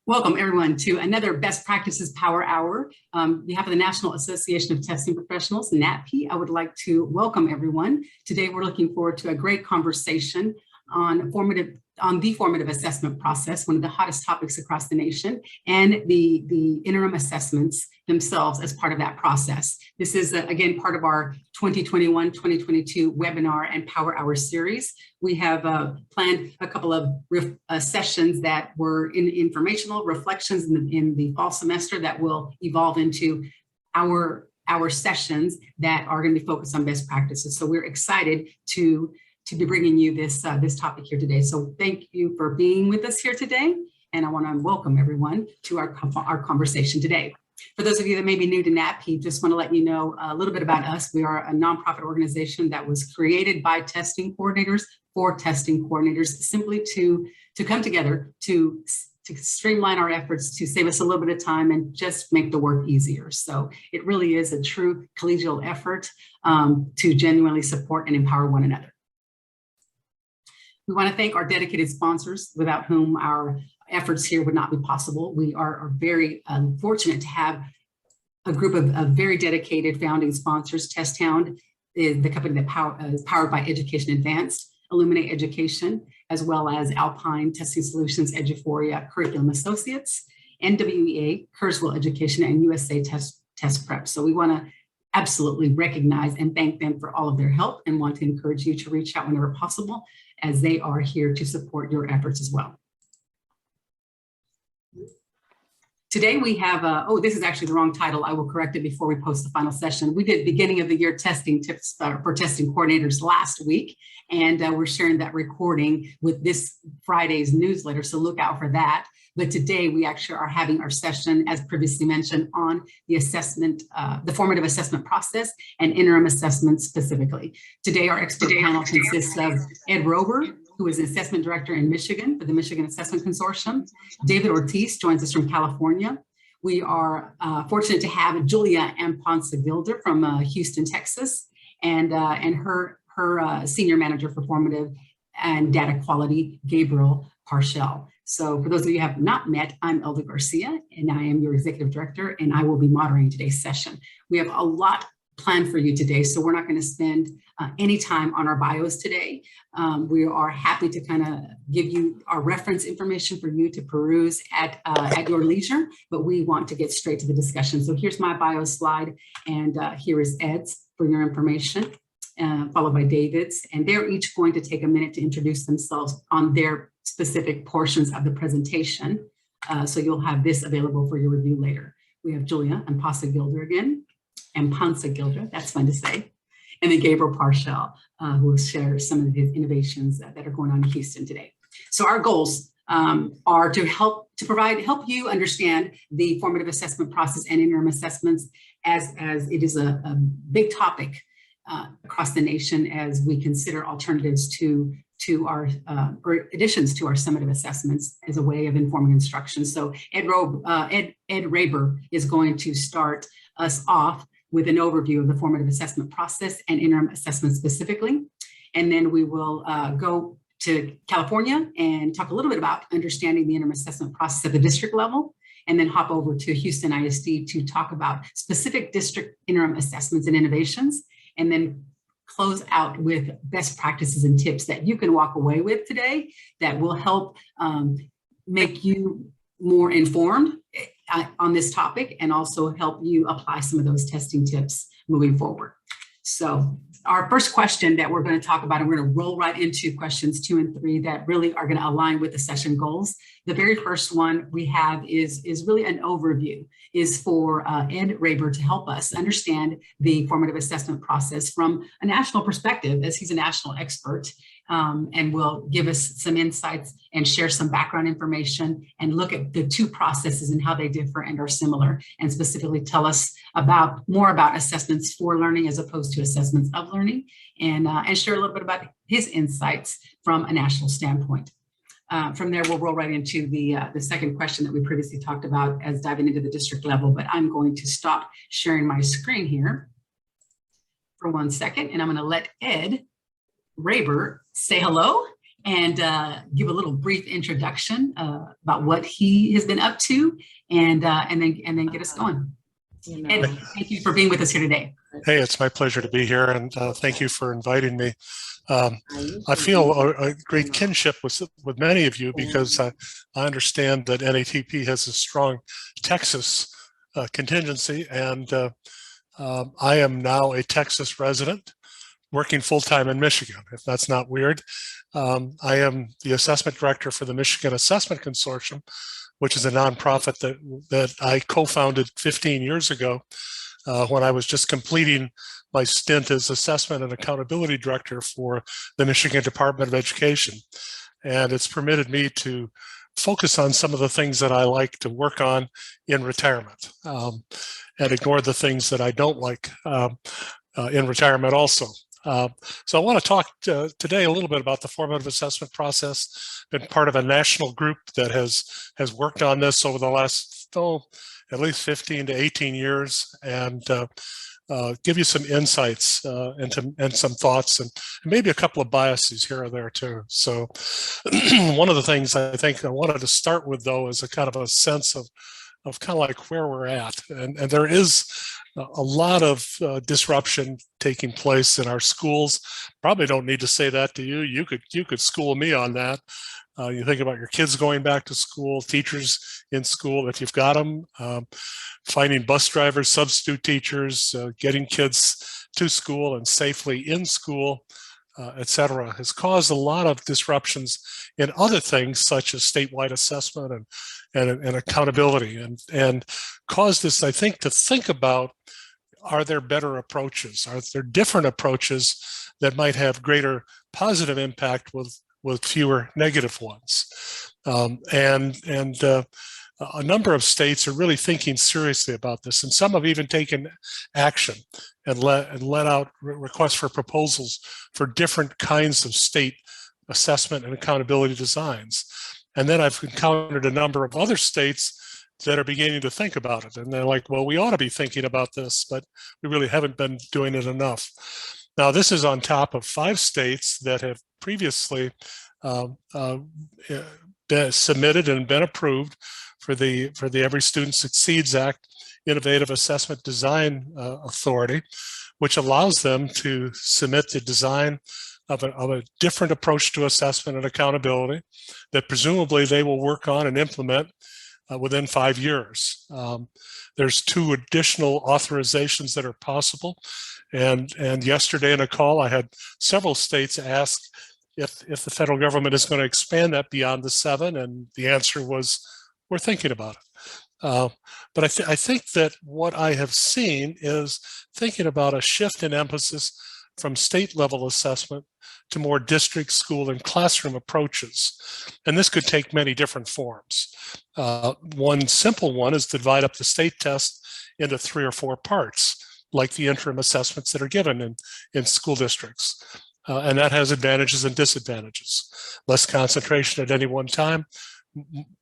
Welcome everyone to another Best Practices Power Hour. On behalf of the National Association of Testing Professionals, NAPP, I would like to welcome everyone. Today we're looking forward to a great conversation on the formative assessment process, one of the hottest topics across the nation, and the interim assessments themselves as part of that process. This is, again, part of our 2021-2022 webinar and Power Hour series. We have planned a couple of sessions that were informational reflections in the fall semester that will evolve into our sessions that are going to be focused on best practices. So we're excited to be bringing you this topic here today. So thank you for being with us here today. And I want to welcome everyone to our conversation today. For those of you that may be new to NAPP, just want to let you know a little bit about us. We are a nonprofit organization that was created by testing coordinators for testing coordinators, simply to come together to streamline our efforts, to save us a little bit of time and just make the work easier. So it really is a true collegial effort to genuinely support and empower one another. We want to thank our dedicated sponsors, without whom our efforts here would not be possible. We are very fortunate to have a group of very dedicated founding sponsors. TestHound is the company that is powered by Education Advanced, Illuminate Education, as well as Alpine Testing Solutions, Eduphoria Curriculum Associates, NWEA, Kurzweil Education, and USA Test Prep. So we want to absolutely recognize and thank them for all of their help, and want to encourage you to reach out whenever possible, as they are here to support your efforts as well. Today we have, oh, this is actually the wrong title. I will correct it before we post the final session. We did beginning of the year testing tips for testing coordinators last week, and we're sharing that recording with this Friday's newsletter, so look out for that. But today we actually are having our session, as previously mentioned, on the assessment, the formative assessment process and interim assessment specifically. Today our expert panel consists of Ed Rober, who is the assessment director in Michigan for the Michigan Assessment Consortium. David Ortiz joins us from California. We are fortunate to have Julia Amponsa-Gilder from Houston, Texas, and her senior manager for formative and data quality, Gabriel Parshell. So for those of you who have not met, I'm Elda Garcia, and I am your executive director, and I will be moderating today's session. We have a lot planned for you today, so we're not going to spend any time on our bios today. We are happy to kind of give you our reference information for you to peruse at your leisure, but we want to get straight to the discussion. So here's my bio slide, and here is Ed's for your information, followed by David's, and they're each going to take a minute to introduce themselves on their specific portions of the presentation. So you'll have this available for your review later. We have Julia Amponsa-Gilder again, Amponsa-Gilder, that's fun to say. And then Gabriel Parshell, who will share some of his innovations that are going on in Houston today. So our goals are to help you understand the formative assessment process and interim assessments, as it is a big topic across the nation as we consider alternatives to our or additions to our summative assessments as a way of informing instruction. So Ed Raber is going to start us off with an overview of the formative assessment process and interim assessment specifically. And then we will go to California and talk a little bit about understanding the interim assessment process at the district level, and then hop over to Houston ISD to talk about specific district interim assessments and innovations, and then close out with best practices and tips that you can walk away with today that will help make you more informed on this topic, and also help you apply some of those testing tips moving forward. So our first question that we're going to talk about, and we're going to roll right into questions 2 and 3 that really are going to align with the session goals. The very first one we have is really an overview, is for Ed Raber to help us understand the formative assessment process from a national perspective, as he's a national expert, and will give us some insights and share some background information and look at the two processes and how they differ and are similar, and specifically tell us more about assessments for learning as opposed to assessments of learning, and share a little bit about his insights from a national standpoint. From there, we'll roll right into the second question that we previously talked about as diving into the district level, but I'm going to stop sharing my screen here for 1 second, and I'm going to let Ed Raber say hello and give a little brief introduction about what he has been up to, and then get us going. Ed, thank you for being with us here today. Hey, it's my pleasure to be here, and thank you for inviting me. I feel a great kinship with many of you because I understand that NATP has a strong Texas contingency, and I am now a Texas resident working full-time in Michigan, if that's not weird. I am the assessment director for the Michigan Assessment Consortium, which is a nonprofit that I co-founded 15 years ago when I was just completing my stint as assessment and accountability director for the Michigan Department of Education. And it's permitted me to focus on some of the things that I like to work on in retirement and ignore the things that I don't like in retirement also. So I want to talk today a little bit about the formative assessment process. Been part of a national group that has worked on this over the last at least 15 to 18 years, and give you some insights and some thoughts, and maybe a couple of biases here or there too. So one of the things I think I wanted to start with, though, is a kind of a sense of kind of like where we're at, and there is a lot of disruption taking place in our schools. Probably don't need to say that to you. You could school me on that. You think about your kids going back to school, teachers in school if you've got them, finding bus drivers, substitute teachers, getting kids to school and safely in school, et cetera, has caused a lot of disruptions in other things such as statewide assessment and accountability, and caused us, I think, to think about, are there better approaches? Are there different approaches that might have greater positive impact with fewer negative ones? A number of states are really thinking seriously about this, and some have even taken action and let out requests for proposals for different kinds of state assessment and accountability designs. And then I've encountered a number of other states that are beginning to think about it, and they're like, well, we ought to be thinking about this, but we really haven't been doing it enough. Now, this is on top of 5 states that have previously been submitted and been approved for the Every Student Succeeds Act Innovative Assessment Design Authority, which allows them to submit the design of a different approach to assessment and accountability that presumably they will work on and implement within 5 years. There's 2 additional authorizations that are possible. And yesterday in a call, I had several states ask if the federal government is going to expand that beyond the 7, and the answer was, we're thinking about it. But I think that what I have seen is thinking about a shift in emphasis from state level assessment to more district, school, and classroom approaches. And this could take many different forms. One simple one is to divide up the state test into 3 or 4 parts, like the interim assessments that are given in school districts. And that has advantages and disadvantages. Less concentration at any one time,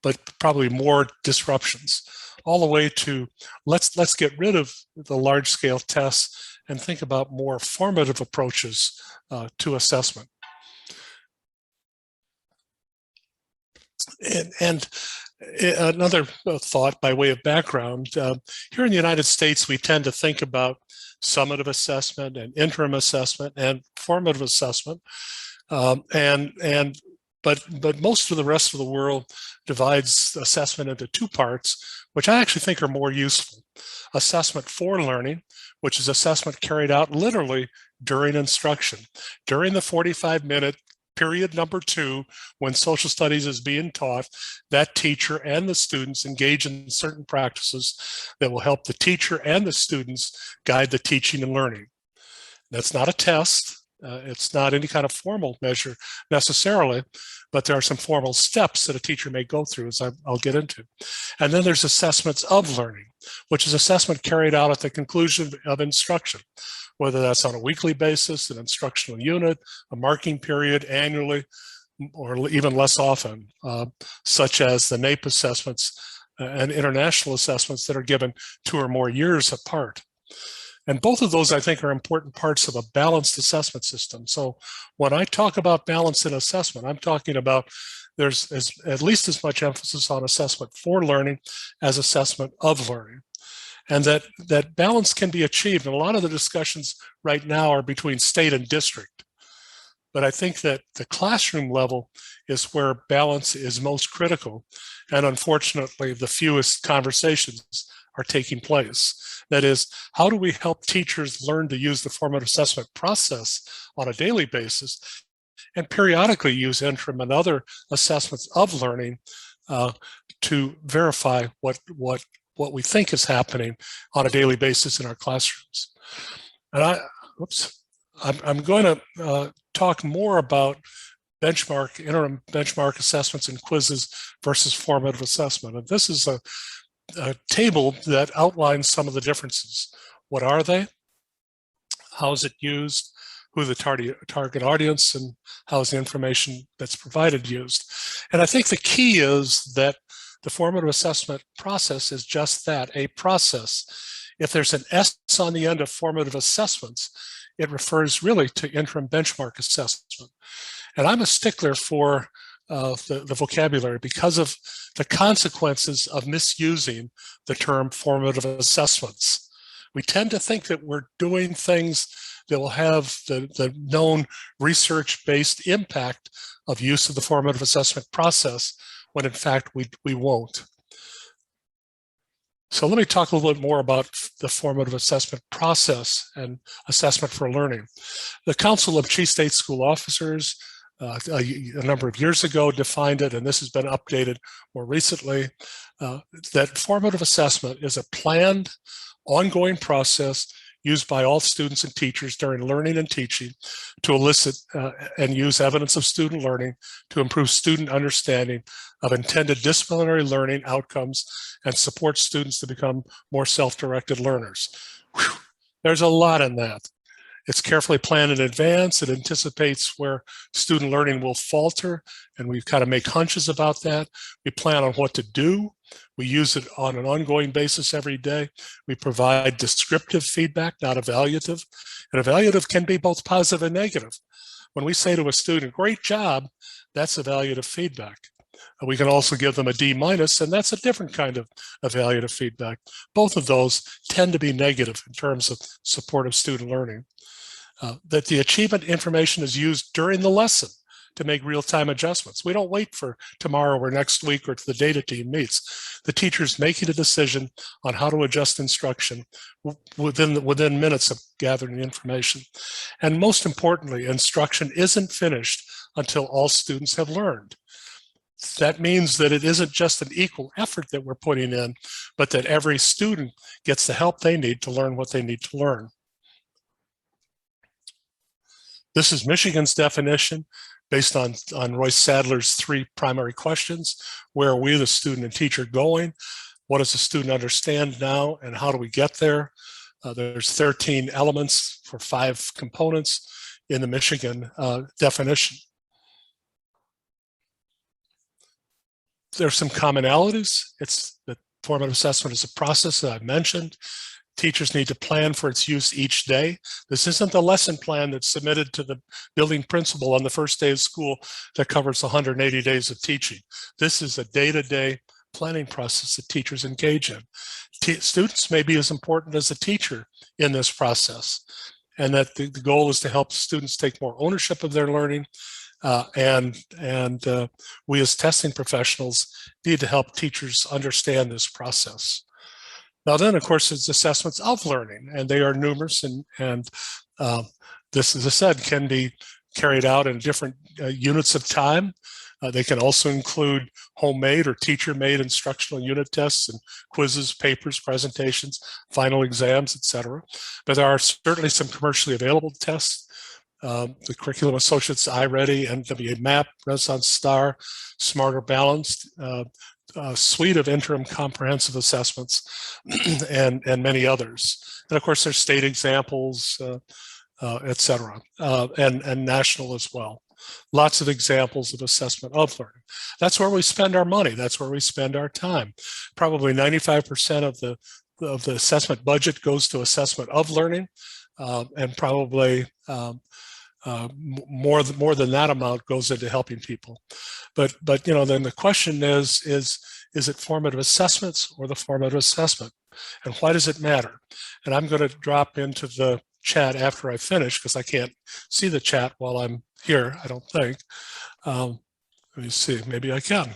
but probably more disruptions, all the way to let's get rid of the large scale tests and think about more formative approaches to assessment. And another thought by way of background, here in the United States, we tend to think about summative assessment and interim assessment and formative assessment. But most of the rest of the world divides assessment into 2 parts, which I actually think are more useful. Assessment for learning, which is assessment carried out literally during instruction, during the 45-minute period number 2, when social studies is being taught. That teacher and the students engage in certain practices that will help the teacher and the students guide the teaching and learning. That's not a test. It's not any kind of formal measure necessarily, but there are some formal steps that a teacher may go through, as I'll get into. And then there's assessments of learning, which is assessment carried out at the conclusion of instruction, whether that's on a weekly basis, an instructional unit, a marking period annually, or even less often, such as the NAEP assessments and international assessments that are given 2 or more years apart. And both of those, I think, are important parts of a balanced assessment system. So when I talk about balance in assessment, I'm talking about there's at least as much emphasis on assessment for learning as assessment of learning. And that balance can be achieved. And a lot of the discussions right now are between state and district. But I think that the classroom level is where balance is most critical. And unfortunately, the fewest conversations are taking place. That is, how do we help teachers learn to use the formative assessment process on a daily basis and periodically use interim and other assessments of learning to verify what we think is happening on a daily basis in our classrooms. And I'm going to talk more about interim benchmark assessments and quizzes versus formative assessment. And this is a table that outlines some of the differences. What are they? How is it used? Who the target audience, and how is the information that's provided used? And I think the key is that the formative assessment process is just that, a process. If there's an S on the end of formative assessments, it refers really to interim benchmark assessment. And I'm a stickler for the vocabulary because of the consequences of misusing the term formative assessments. We tend to think that we're doing things that will have the known research-based impact of use of the formative assessment process, when in fact we won't. So let me talk a little bit more about the formative assessment process and assessment for learning. The Council of Chief State School Officers a number of years ago defined it, and this has been updated more recently, that formative assessment is a planned, ongoing process used by all students and teachers during learning and teaching to elicit and use evidence of student learning to improve student understanding of intended disciplinary learning outcomes and support students to become more self-directed learners. Whew. There's a lot in that. It's carefully planned in advance. It anticipates where student learning will falter, and we kind of make hunches about that. We plan on what to do. We use it on an ongoing basis every day. We provide descriptive feedback, not evaluative. And evaluative can be both positive and negative. When we say to a student, great job, that's evaluative feedback. We can also give them a D-, and that's a different kind of evaluative feedback. Both of those tend to be negative in terms of supportive student learning. That the achievement information is used during the lesson to make real-time adjustments. We don't wait for tomorrow or next week or to the data team meets. The teacher's making a decision on how to adjust instruction within minutes of gathering the information. And most importantly, instruction isn't finished until all students have learned. That means that it isn't just an equal effort that we're putting in, but that every student gets the help they need to learn what they need to learn. This is Michigan's definition based on Royce Sadler's 3 primary questions. Where are we, the student and teacher, going? What does the student understand now, and how do we get there? There's 13 elements for 5 components in the Michigan definition. There's some commonalities. It's the formative assessment is a process that I've mentioned. Teachers need to plan for its use each day. This isn't the lesson plan that's submitted to the building principal on the first day of school that covers 180 days of teaching. This is a day-to-day planning process that teachers engage in. Students may be as important as the teacher in this process, and that the goal is to help students take more ownership of their learning, and we as testing professionals need to help teachers understand this process. Now then, of course, there's assessments of learning, and they are numerous, and this, as I said, can be carried out in different units of time. They can also include homemade or teacher-made instructional unit tests and quizzes, papers, presentations, final exams, etc. But there are certainly some commercially available tests. The Curriculum Associates, iReady, NWA MAP, Renaissance Star, Smarter Balanced, a suite of interim comprehensive assessments, and many others. And of course, there's state examples, et cetera, and national as well. Lots of examples of assessment of learning. That's where we spend our money. That's where we spend our time. Probably 95% of the of the assessment budget goes to assessment of learning, and probably more than that amount goes into helping people. But then the question is it formative assessments or the formative assessment? And why does it matter? And I'm going to drop into the chat after I finish, because I can't see the chat while I'm here, I don't think. Let me see, maybe I can.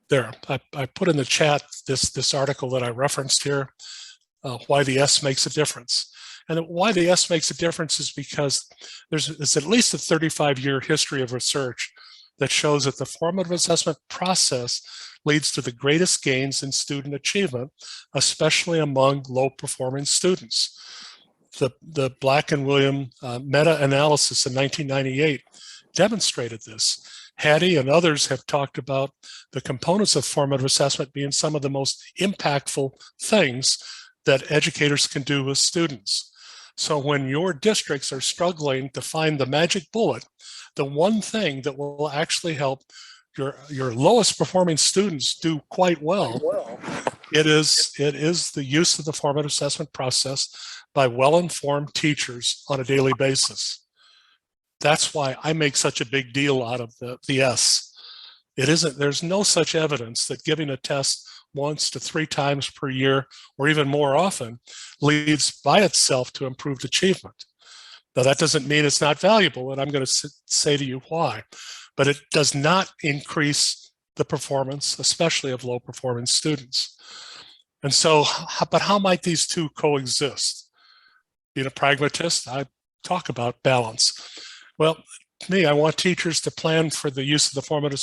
There, I put in the chat this article that I referenced here, why the S makes a difference. And why the S makes a difference is because there's at least a 35-year history of research that shows that the formative assessment process leads to the greatest gains in student achievement, especially among low-performing students. The Black and William meta-analysis in 1998 demonstrated this. Hattie and others have talked about the components of formative assessment being some of the most impactful things that educators can do with students. So when your districts are struggling to find the magic bullet, the one thing that will actually help your lowest performing students do quite well, it is the use of the formative assessment process by well-informed teachers on a daily basis. That's why I make such a big deal out of the S. There's no such evidence that giving a test once to 3 times per year or even more often leads by itself to improved achievement. Now, that doesn't mean it's not valuable, and I'm going to say to you why, but it does not increase the performance, especially of low-performing students. And so, but how might these two coexist? Being a pragmatist, I talk about balance. Well, to me, I want teachers to plan for the use of the formative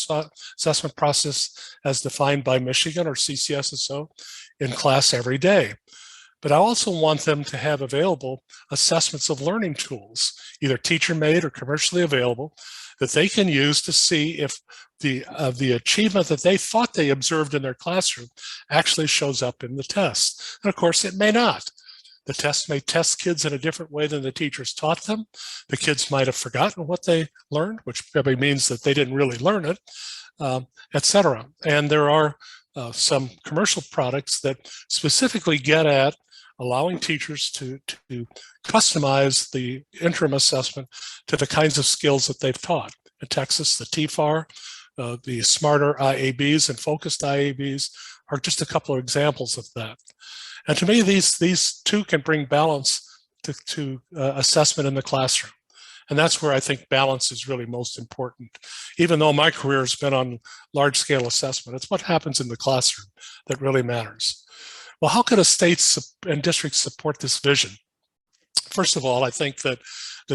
assessment process as defined by Michigan or CCSSO in class every day. But I also want them to have available assessments of learning tools, either teacher-made or commercially available, that they can use to see if the achievement that they thought they observed in their classroom actually shows up in the test. And of course, it may not. The test may test kids in a different way than the teachers taught them. The kids might have forgotten what they learned, which probably means that they didn't really learn it, et cetera. And there are some commercial products that specifically get at allowing teachers to customize the interim assessment to the kinds of skills that they've taught. In Texas, the TFAR, the smarter IABs and focused IABs are just a couple of examples of that. And to me, these two can bring balance to assessment in the classroom. And that's where I think balance is really most important. Even though my career has been on large-scale assessment, it's what happens in the classroom that really matters. Well, how could a state and district support this vision? First of all, I think that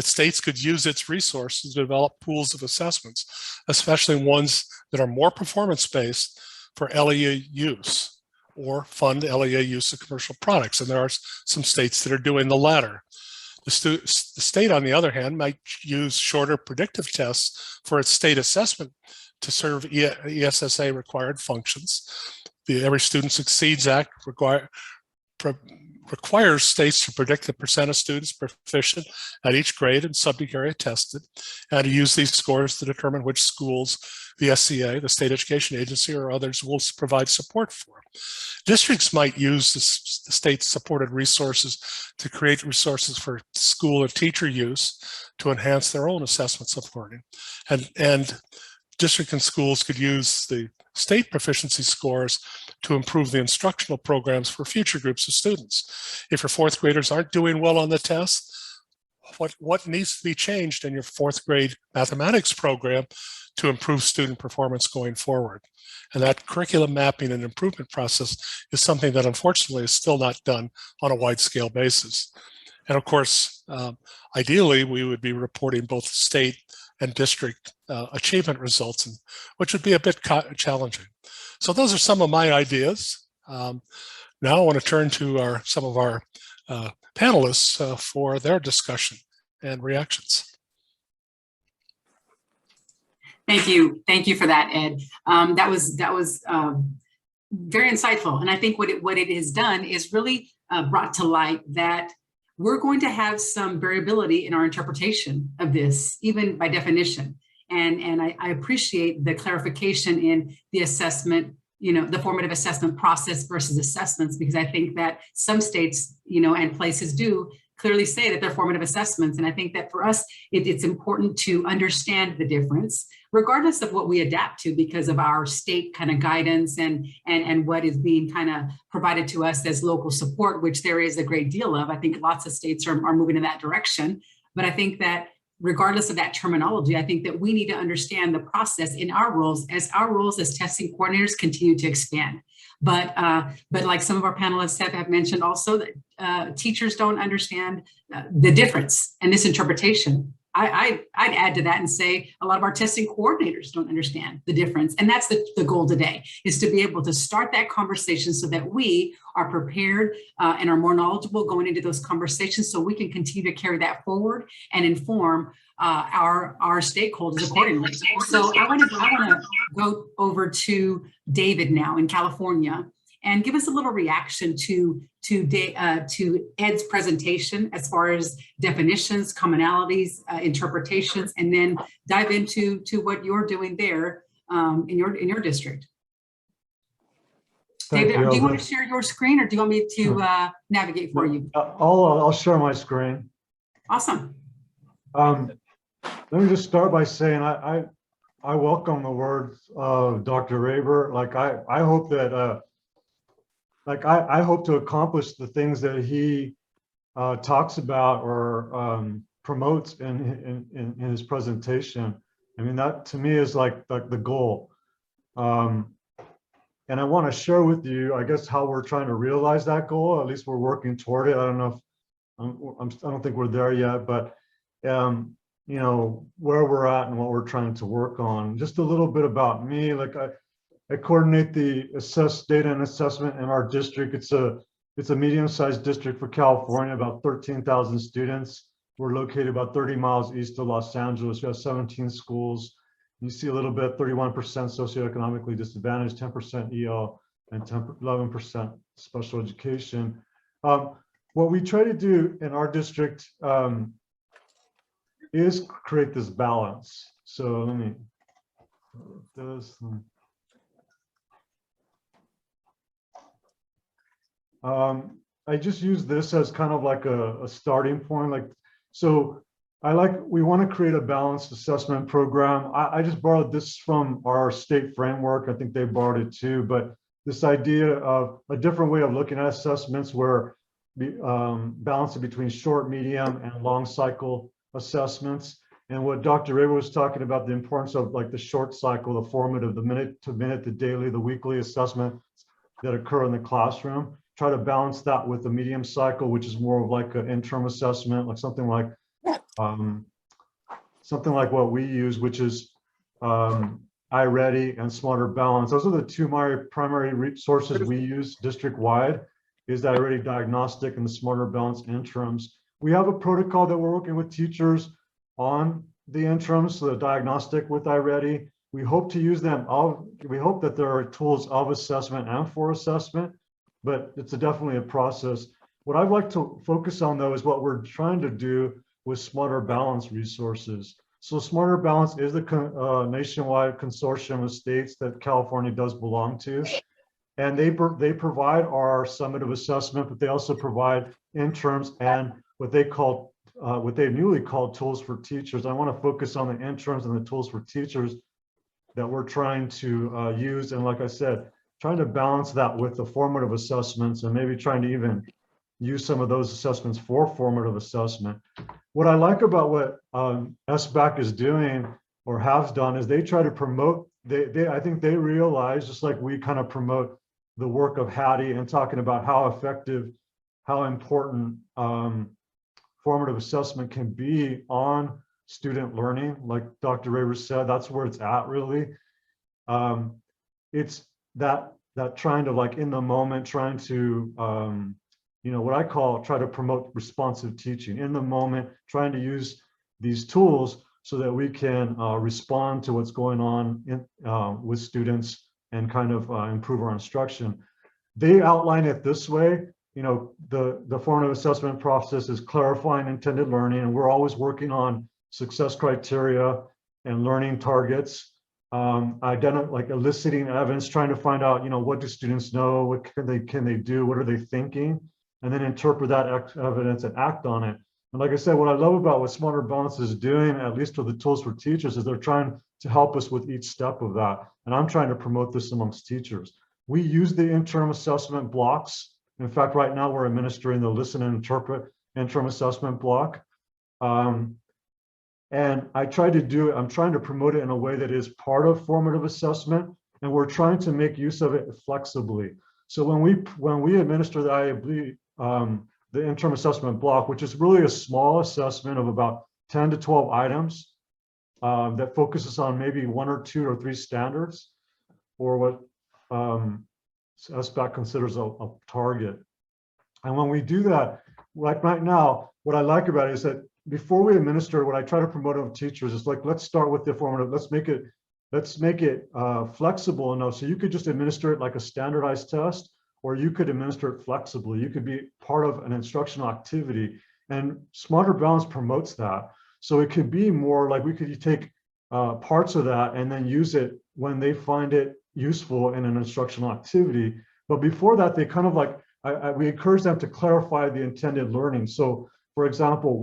states could use its resources to develop pools of assessments, especially ones that are more performance-based for LEA use, or fund LEA use of commercial products. And there are some states that are doing the latter. The state, on the other hand, might use shorter predictive tests for its state assessment to serve ESSA required functions. The Every Student Succeeds Act requires states to predict the percent of students proficient at each grade and subject area tested, and to use these scores to determine which schools the SCA, the State Education Agency, or others will provide support for. Districts might use the state-supported resources to create resources for school and teacher use to enhance their own assessments of learning. And district and schools could use the state proficiency scores to improve the instructional programs for future groups of students. If your fourth graders aren't doing well on the test, what needs to be changed in your fourth grade mathematics program to improve student performance going forward? And that curriculum mapping and improvement process is something that unfortunately is still not done on a wide scale basis. And of course, ideally, we would be reporting both state and district achievement results, which would be a bit challenging. So those are some of my ideas. Now I want to turn to some of our panelists for their discussion and reactions. Thank you. Thank you for that, Ed. That was very insightful. And I think what it has done is really brought to light that we're going to have some variability in our interpretation of this, even by definition. And I appreciate the clarification in the assessment, the formative assessment process versus assessments, because I think that some states, and places do clearly say that they're formative assessments. And I think that for us, it's important to understand the difference, regardless of what we adapt to because of our state kind of guidance and what is being kind of provided to us as local support, which there is a great deal of. I think lots of states are moving in that direction. But I think that regardless of that terminology, I think that we need to understand the process in our roles as testing coordinators continue to expand. But like some of our panelists have mentioned also, that teachers don't understand the difference and this interpretation. I'd add to that and say a lot of our testing coordinators don't understand the difference. And that's the goal today, is to be able to start that conversation so that we are prepared and are more knowledgeable going into those conversations, so we can continue to carry that forward and inform our stakeholders accordingly. So I want to go over to David now in California and give us a little reaction to Ed's presentation as far as definitions, commonalities, interpretations, and then dive into what you're doing there in your district. David, do you want to share your screen, or do you want me to navigate for you? I'll share my screen. Awesome. Let me just start by saying I welcome the words of Dr. Raber. Like I hope that I hope to accomplish the things that he talks about or promotes in his presentation. I mean, that to me is like the goal. And I want to share with you, I guess, how we're trying to realize that goal. At least we're working toward it. I don't know if I don't think we're there yet, but you know, where we're at and what we're trying to work on. Just a little bit about me. Like I coordinate the data and assessment in our district. It's a medium-sized district for California, about 13,000 students. We're located about 30 miles east of Los Angeles. We have 17 schools. You see a little bit, 31% socioeconomically disadvantaged, 10% EL, and 11% special education. What we try to do in our district is create this balance. So let me do this. I just use this as kind of like a starting point. Like, so we want to create a balanced assessment program. I just borrowed this from our state framework. I think they borrowed it too, but this idea of a different way of looking at assessments where balancing between short, medium, and long cycle assessments. And what Dr. Raber was talking about, the importance of like the short cycle, the formative, the minute to minute, the daily, the weekly assessments that occur in the classroom. Try to balance that with the medium cycle, which is more of like an interim assessment, like something like what we use, which is iReady and Smarter Balance. Those are the two primary sources we use district-wide, is the iReady diagnostic and the Smarter Balance interims. We have a protocol that we're working with teachers on the interims, so the diagnostic with iReady. We hope to use them. We hope that there are tools of assessment and for assessment, but it's definitely a process. What I'd like to focus on, though, is what we're trying to do with Smarter Balance resources. So Smarter Balance is the nationwide consortium of states that California does belong to. And they provide our summative assessment, but they also provide interims and what they newly called tools for teachers. I want to focus on the interims and the tools for teachers that we're trying to use. And like I said, trying to balance that with the formative assessments and maybe trying to even use some of those assessments for formative assessment. What I like about what SBAC is doing or has done is they try to promote, I think they realize, just like we kind of promote the work of Hattie and talking about how effective, how important formative assessment can be on student learning. Like Dr. Raber said, that's where it's at really. It's that trying to, like, in the moment, trying to you know, what I try to promote responsive teaching in the moment, trying to use these tools so that we can respond to what's going on with students and kind of improve our instruction. They outline it this way. You know, the formative assessment process is clarifying intended learning, and we're always working on success criteria and learning targets. like eliciting evidence, trying to find out, what do students know, what can they do, what are they thinking, and then interpret that evidence and act on it. And like I said, what I love about what Smarter Balance is doing, at least with the tools for teachers, is they're trying to help us with each step of that. And I'm trying to promote this amongst teachers. We use the interim assessment blocks. In fact, right now we're administering the listen and interpret interim assessment block. And I'm trying to promote it in a way that is part of formative assessment, and we're trying to make use of it flexibly. So when we administer the IAB, the interim assessment block, which is really a small assessment of about 10 to 12 items that focuses on maybe 1 or 2 or 3 standards, or what SBAC considers a target. And when we do that, like right now, what I like about it is that before we administer, what I try to promote with teachers is like, let's start with the formative, let's make it flexible enough so you could just administer it like a standardized test, or you could administer it flexibly. You could be part of an instructional activity, and Smarter Balance promotes that. So it could be more like we could take parts of that and then use it when they find it useful in an instructional activity. But before that, they kind of like, we encourage them to clarify the intended learning. So for example,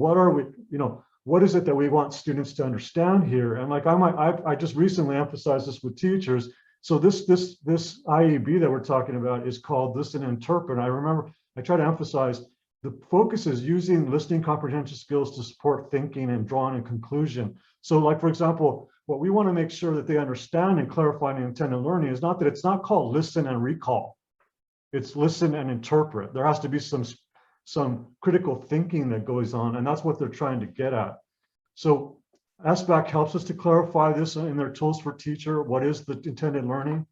what is it that we want students to understand here? And like I just recently emphasized this with teachers. So this IEB that we're talking about is called Listen and Interpret. I remember I try to emphasize the focus is using listening comprehension skills to support thinking and drawing a conclusion. So like, for example, what we want to make sure that they understand and clarify the intended learning is not that it's not called listen and recall. It's listen and interpret. There has to be some critical thinking that goes on, and that's what they're trying to get at. So SBAC helps us to clarify this in their tools for teacher. What is the intended learning?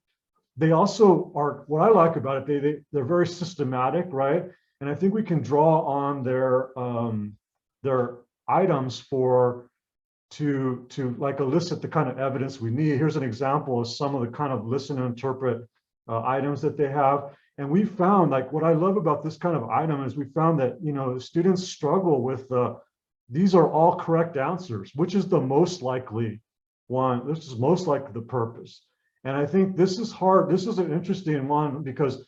They also are, what I like about it, they're very systematic, right? And I think we can draw on their items to like elicit the kind of evidence we need. Here's an example of some of the kind of listen and interpret items that they have. And we found, like, what I love about this kind of item is we found that, students struggle with these are all correct answers, which is the most likely one. This is most likely the purpose. And I think this is hard. This is an interesting one because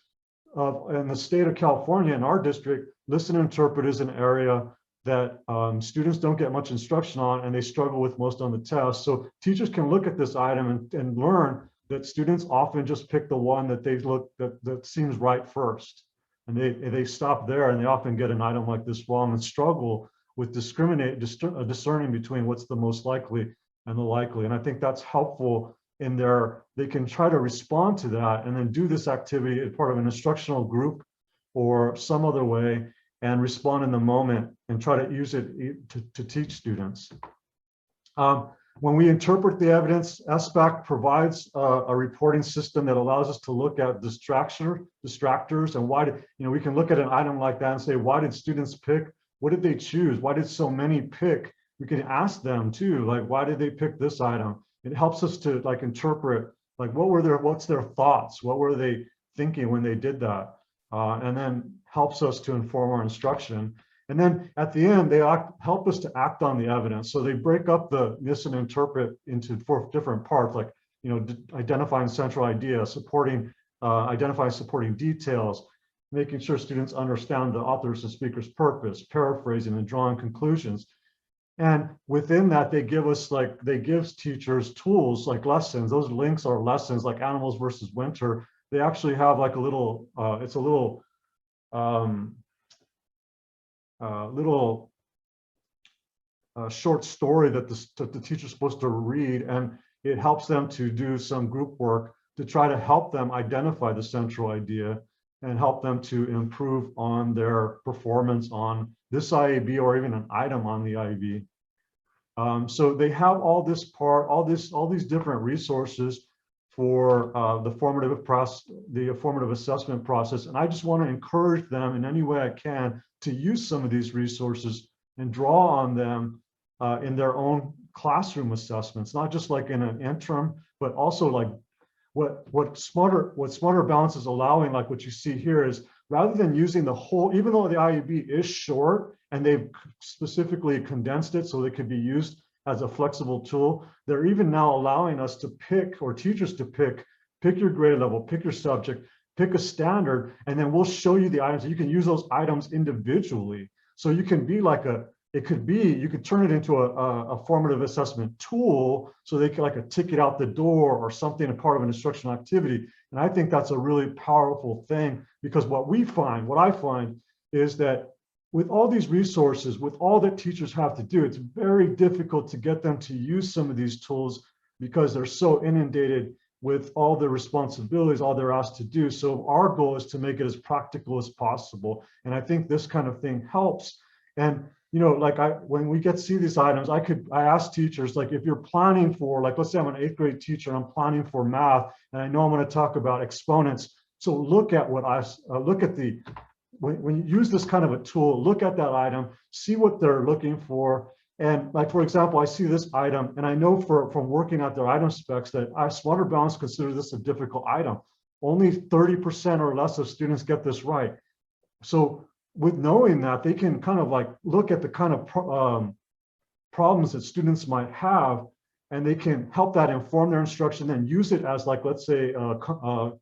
in the state of California, in our district, listen and interpret is an area that students don't get much instruction on, and they struggle with most on the test. So teachers can look at this item and learn that students often just pick the one that that seems right first, and they stop there, and they often get an item like this wrong and struggle with discerning between what's the most likely and the likely. And I think that's helpful in they can try to respond to that and then do this activity as part of an instructional group or some other way and respond in the moment and try to use it to teach students. When we interpret the evidence, SBAC provides a reporting system that allows us to look at distractors, and why we can look at an item like that and say, why did students pick? What did they choose? Why did so many pick? We can ask them too, like, why did they pick this item? It helps us to like interpret, like, what's their thoughts? What were they thinking when they did that? And then helps us to inform our instruction. And then at the end, they help us to act on the evidence. So they break up the listen and interpret into 4 different parts, like, identifying central idea, identifying supporting details, making sure students understand the author's and speaker's purpose, paraphrasing and drawing conclusions. And within that, they give teachers tools like lessons. Those links are lessons like Animals versus Winter. They actually have like a little, it's a little short story that the teacher's supposed to read, and it helps them to do some group work to try to help them identify the central idea and help them to improve on their performance on this IAB or even an item on the IAB. So they have all these different resources for the formative assessment process. And I just want to encourage them in any way I can to use some of these resources and draw on them in their own classroom assessments, not just like in an interim, but also like what Smarter Balance is allowing, like what you see here, is rather than using the whole, even though the IEB is short and they've specifically condensed it so it could be used as a flexible tool. They're even now allowing us to pick, or teachers to pick your grade level, pick your subject, pick a standard, and then we'll show you the items. You can use those items individually. So you can be like it could be, you could turn it into a formative assessment tool, so they can like a ticket out the door or something, a part of an instructional activity. And I think that's a really powerful thing, because what I find is that with all these resources, with all that teachers have to do, it's very difficult to get them to use some of these tools because they're so inundated with all the responsibilities, all they're asked to do. So our goal is to make it as practical as possible. And I think this kind of thing helps. And like when we get to see these items, I ask teachers, like, if you're planning for, like, let's say I'm an 8th grade teacher and I'm planning for math, and I know I'm going to talk about exponents. So look at what when you use this kind of a tool, look at that item, see what they're looking for. And like, for example, I see this item, and I know from working at their item specs that Smarter Balance considers this a difficult item. Only 30% or less of students get this right. So with knowing that, they can kind of like look at the kind of problems that students might have, and they can help that inform their instruction, and use it as, like, let's say, a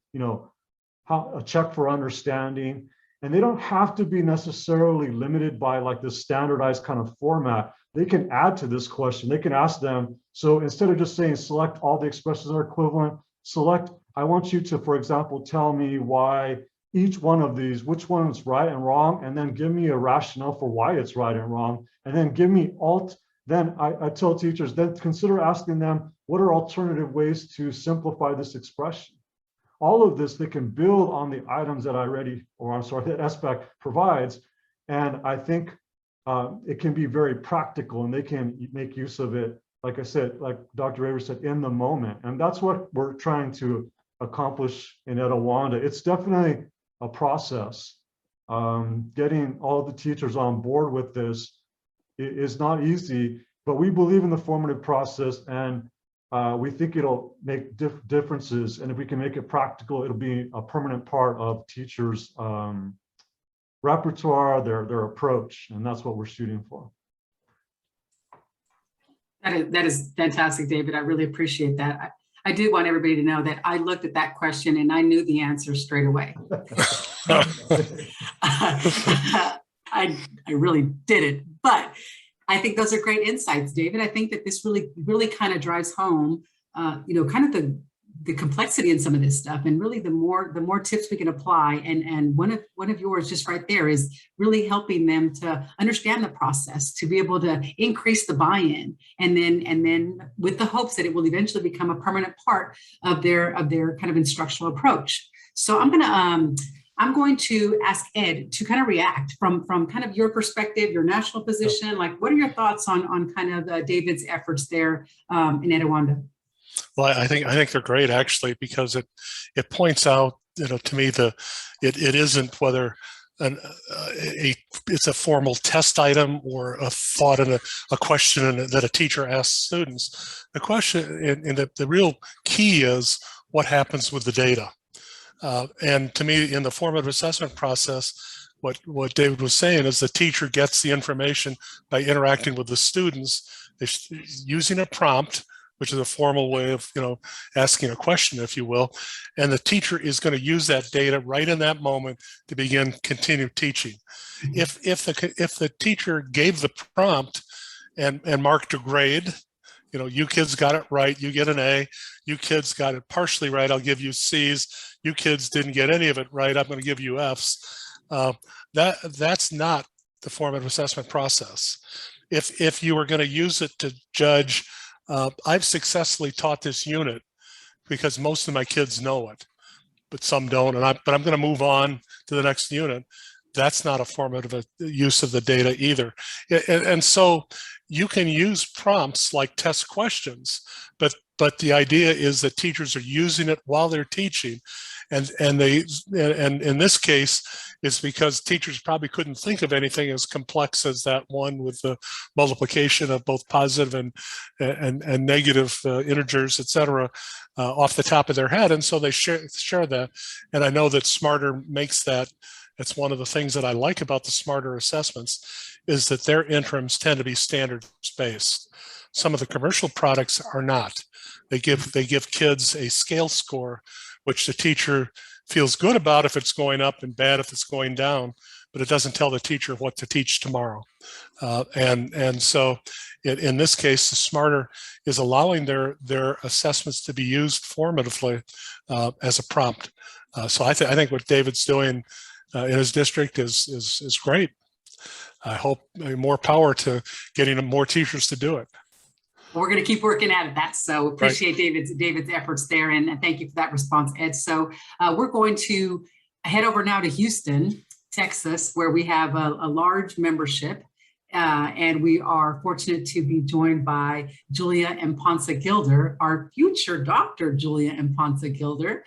check for understanding. And they don't have to be necessarily limited by like this standardized kind of format. They can add to this question. They can ask them, so instead of just saying select all the expressions that are equivalent, select, I want you to, for example, tell me why each one of these, which one is right and wrong, and then give me a rationale for why it's right and wrong, and then give me then I tell teachers, then consider asking them, what are alternative ways to simplify this expression? All of this, they can build on the items that that SBAC provides. And I think it can be very practical, and they can make use of it, like I said, like Dr. Raver said, in the moment. And that's what we're trying to accomplish in Etiwanda. It's definitely a process. Getting all the teachers on board with this is not easy, but we believe in the formative process, and we think it'll make differences. And if we can make it practical, it'll be a permanent part of teachers' repertoire, their approach, and that's what we're shooting for. That is fantastic, David. I really appreciate that. I do want everybody to know that I looked at that question and I knew the answer straight away. I really didn't, but I think those are great insights, David. I think that this really kind of drives home, kind of the complexity in some of this stuff, and really the more tips we can apply. And one of yours just right there is really helping them to understand the process, to be able to increase the buy-in, and then with the hopes that it will eventually become a permanent part of their kind of instructional approach. So I'm going to ask Ed to kind of react from kind of your perspective, your national position. Like, what are your thoughts on kind of David's efforts there in Etiwanda? Well, I think they're great, actually, because it points out, to me, it isn't whether it's a formal test item or a thought and a question that a teacher asks students. The question and the real key is what happens with the data. And to me, in the formative assessment process, what David was saying is the teacher gets the information by interacting with the students, using a prompt, which is a formal way of asking a question, if you will, and the teacher is going to use that data right in that moment to continue teaching. If the teacher gave the prompt and marked a grade, you kids got it right, you get an A. You kids got it partially right, I'll give you C's. You kids didn't get any of it right, I'm going to give you F's. That's not the formative assessment process. If you were going to use it to judge, I've successfully taught this unit because most of my kids know it, but some don't. But I'm going to move on to the next unit. That's not a formative use of the data either. And so you can use prompts like test questions, but the idea is that teachers are using it while they're teaching. And in this case, it's because teachers probably couldn't think of anything as complex as that one with the multiplication of both positive and negative integers, et cetera, off the top of their head. And so they share that. And I know that Smarter makes that. It's one of the things that I like about the Smarter assessments is that their interims tend to be standards-based. Some of the commercial products are not. They give kids a scale score, which the teacher feels good about if it's going up and bad if it's going down, but it doesn't tell the teacher what to teach tomorrow. And so in this case, the Smarter is allowing their assessments to be used formatively as a prompt. So I think what David's doing in his district is great. I hope more power to getting more teachers to do it. We're going to keep working at it. That's so appreciate David's efforts there, and thank you for that response, Ed. So we're going to head over now to Houston, Texas, where we have a large membership, and we are fortunate to be joined by Julia Imponza-Gilder, our future doctor, Julia Imponza-Gilder,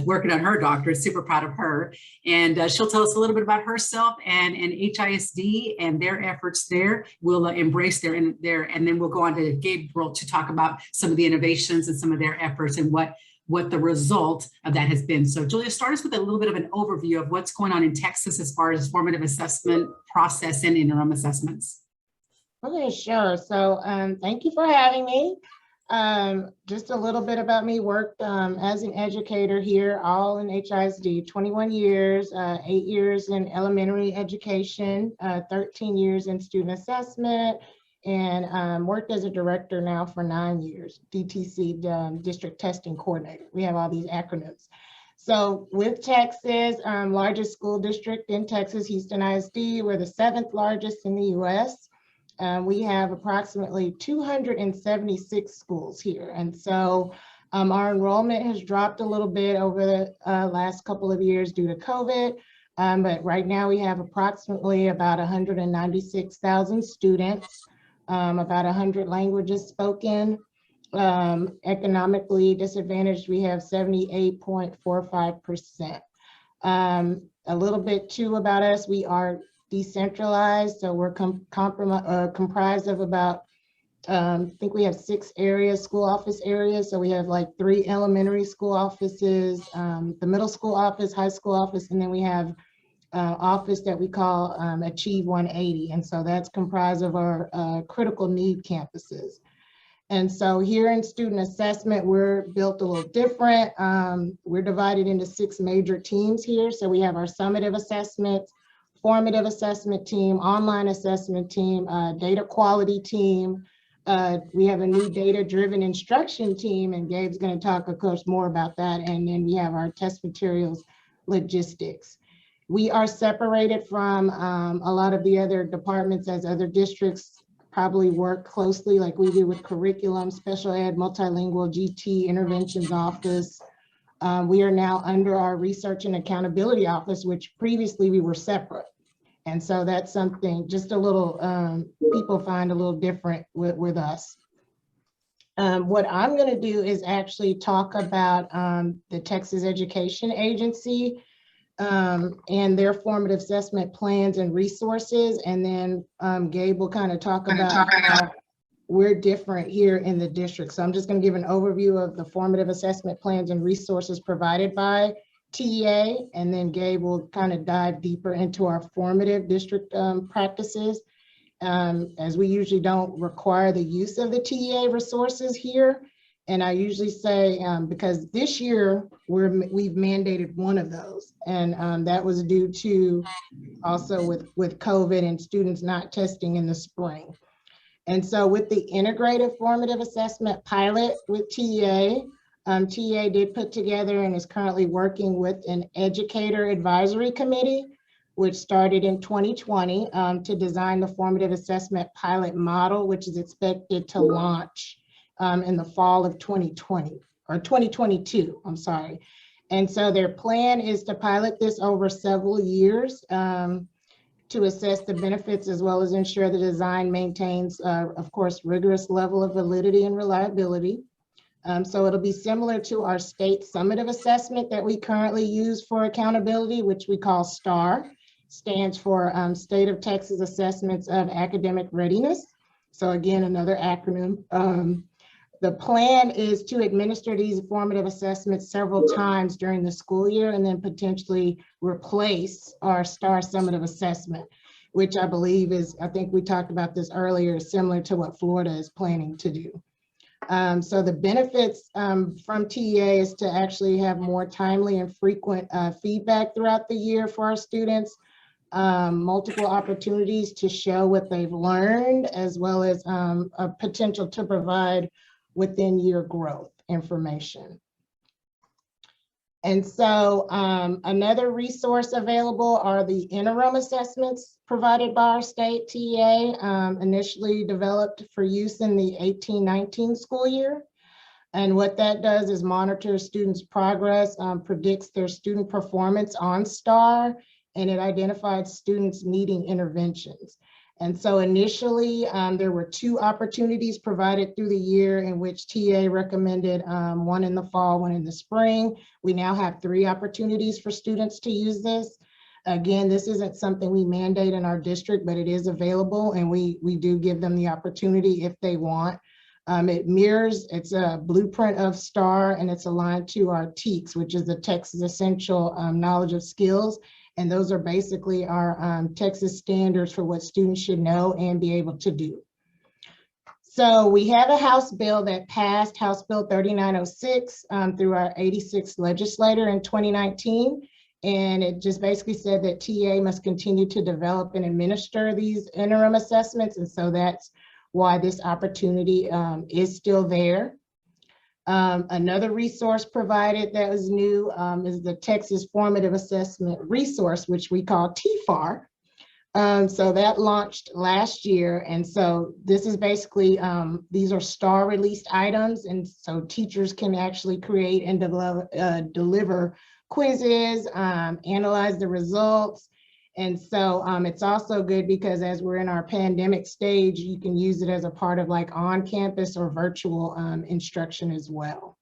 working on her doctorate. Super proud of her, and she'll tell us a little bit about herself and HISD and their efforts there. We'll embrace and then we'll go on to Gabriel to talk about some of the innovations and some of their efforts and what the result of that has been. So Julia, start us with a little bit of an overview of what's going on in Texas as far as formative assessment process and interim assessments. Okay, sure. So thank you for having me. Just a little bit about me. Worked as an educator here, all in HISD, 21 years, 8 years in elementary education, 13 years in student assessment, and worked as a director now for 9 years, DTC, District Testing Coordinator. We have all these acronyms. So with Texas, largest school district in Texas, Houston ISD, we're the 7th largest in the US. We have approximately 276 schools here. And so our enrollment has dropped a little bit over the last couple of years due to COVID. But right now we have approximately about 196,000 students. About 100 languages spoken. Economically disadvantaged, we have 78.45%. A little bit too about us, we are decentralized, so we're comprised of about, I think we have 6 areas, school office areas. So we have like 3 elementary school offices, the middle school office, high school office, and then we have office that we call Achieve 180. And so that's comprised of our critical need campuses. And so here in student assessment, we're built a little different. We're divided into 6 major teams here. So we have our summative assessment, formative assessment team, online assessment team, data quality team. We have a new data-driven instruction team, and Gabe's going to talk, of course, more about that. And then we have our test materials logistics. We are separated from a lot of the other departments, as other districts probably work closely like we do with curriculum, special ed, multilingual, GT, interventions office. We are now under our research and accountability office, which previously we were separate. And so that's something just a little, people find a little different with us. What I'm going to do is actually talk about the Texas Education Agency and their formative assessment plans and resources. And then Gabe will kind of talk about how we're different here in the district. So I'm just going to give an overview of the formative assessment plans and resources provided by TEA, and then Gabe will kind of dive deeper into our formative district practices. As we usually don't require the use of the TEA resources here. And I usually say, because this year we've mandated one of those, and that was due to also with COVID and students not testing in the spring. And so with the integrative formative assessment pilot with TEA, TEA did put together and is currently working with an educator advisory committee, which started in 2020 to design the formative assessment pilot model, which is expected to launch in the fall of 2020 or 2022, I'm sorry. And so their plan is to pilot this over several years to assess the benefits as well as ensure the design maintains, of course, rigorous level of validity and reliability. So it'll be similar to our state summative assessment that we currently use for accountability, which we call STAR, stands for State of Texas Assessments of Academic Readiness. So again, another acronym. The plan is to administer these formative assessments several times during the school year and then potentially replace our STAR summative assessment. which I believe is, I think we talked about this earlier, similar to what Florida is planning to do. So the benefits from TEA is to actually have more timely and frequent feedback throughout the year for our students, multiple opportunities to show what they've learned, as well as a potential to provide within year growth information. And so another resource available are the interim assessments provided by our state TEA, initially developed for use in the 18-19 school year. And what that does is monitor students' progress, predicts their student performance on STAR, and it identifies students needing interventions. And so initially, there were 2 opportunities provided through the year in which TA recommended, one in the fall, one in the spring. We now have 3 opportunities for students to use this. Again, this isn't something we mandate in our district, but it is available, and we do give them the opportunity if they want. It mirrors, it's a blueprint of STAR, and it's aligned to our TEKS, which is the Texas Essential Knowledge of Skills. And those are basically our Texas standards for what students should know and be able to do. So we have a House bill that passed, House Bill 3906, through our 86th legislature in 2019. And it just basically said that TA must continue to develop and administer these interim assessments. And so that's why this opportunity is still there. Another resource provided that was new is the Texas Formative Assessment Resource, which we call TFAR. So that launched last year. And so this is basically, these are STAR released items. And so teachers can actually create and deliver quizzes, analyze the results. And so it's also good because as we're in our pandemic stage, you can use it as a part of like on-campus or virtual instruction as well.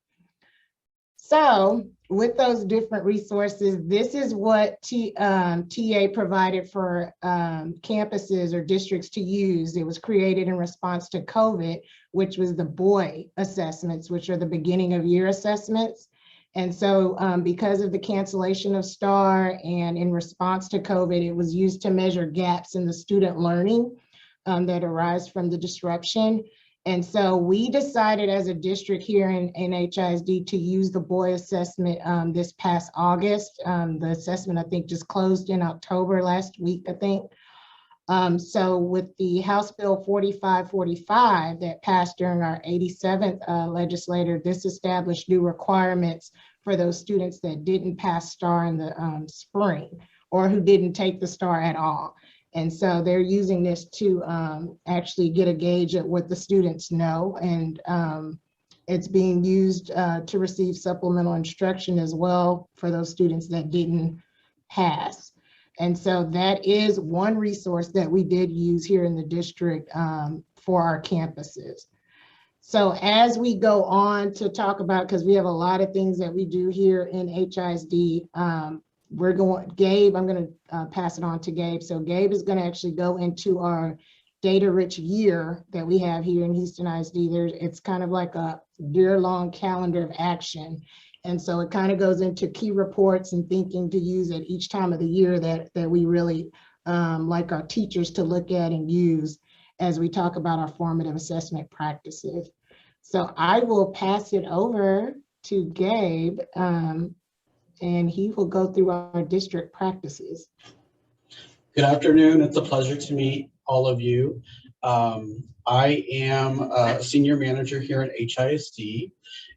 So with those different resources, this is what TA provided for campuses or districts to use. It was created in response to COVID, which was the BOY assessments, which are the beginning of year assessments. And so because of the cancellation of STAR and in response to COVID, it was used to measure gaps in the student learning that arise from the disruption. And so we decided as a district here in HISD to use the BOY assessment this past August. The assessment, I think, just closed in October last week, I think. So with the House Bill 4545 that passed during our 87th legislature, this established new requirements for those students that didn't pass STAR in the spring or who didn't take the STAR at all. And so they're using this to actually get a gauge at what the students know. And it's being used to receive supplemental instruction as well for those students that didn't pass. And so that is one resource that we did use here in the district for our campuses. So as we go on to talk about, because we have a lot of things that we do here in HISD, we're going, Gabe, I'm going to pass it on to Gabe. So Gabe is going to actually go into our data-rich year that we have here in Houston ISD. It's kind of like a year-long calendar of action. And so it kind of goes into key reports and thinking to use at each time of the year that we really like our teachers to look at and use as we talk about our formative assessment practices. So I will pass it over to Gabe and he will go through our district practices. Good afternoon. It's a pleasure to meet all of you. I am a senior manager here at HISD.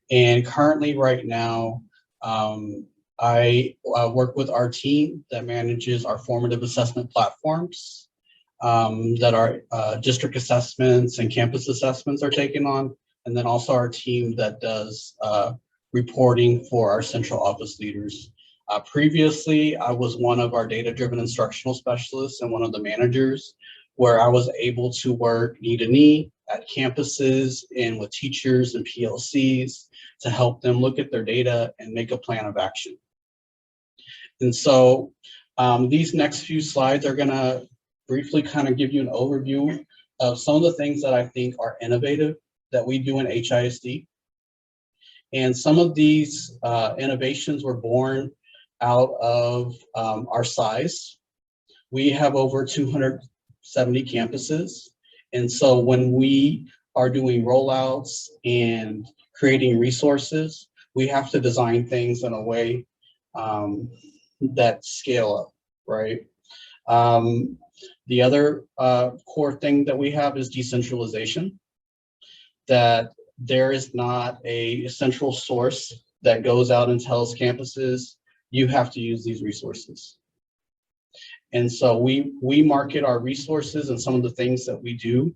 And currently right now, I work with our team that manages our formative assessment platforms that our district assessments and campus assessments are taken on. And then also our team that does reporting for our central office leaders. Previously, I was one of our data-driven instructional specialists and one of the managers where I was able to work knee to knee at campuses and with teachers and PLCs to help them look at their data and make a plan of action. And so these next few slides are gonna briefly kind of give you an overview of some of the things that I think are innovative that we do in HISD. And some of these innovations were born out of our size. We have over 270 campuses. And so when we are doing rollouts and creating resources, we have to design things in a way that scale up, right? The other core thing that we have is decentralization, that there is not a central source that goes out and tells campuses, you have to use these resources. And so we market our resources and some of the things that we do.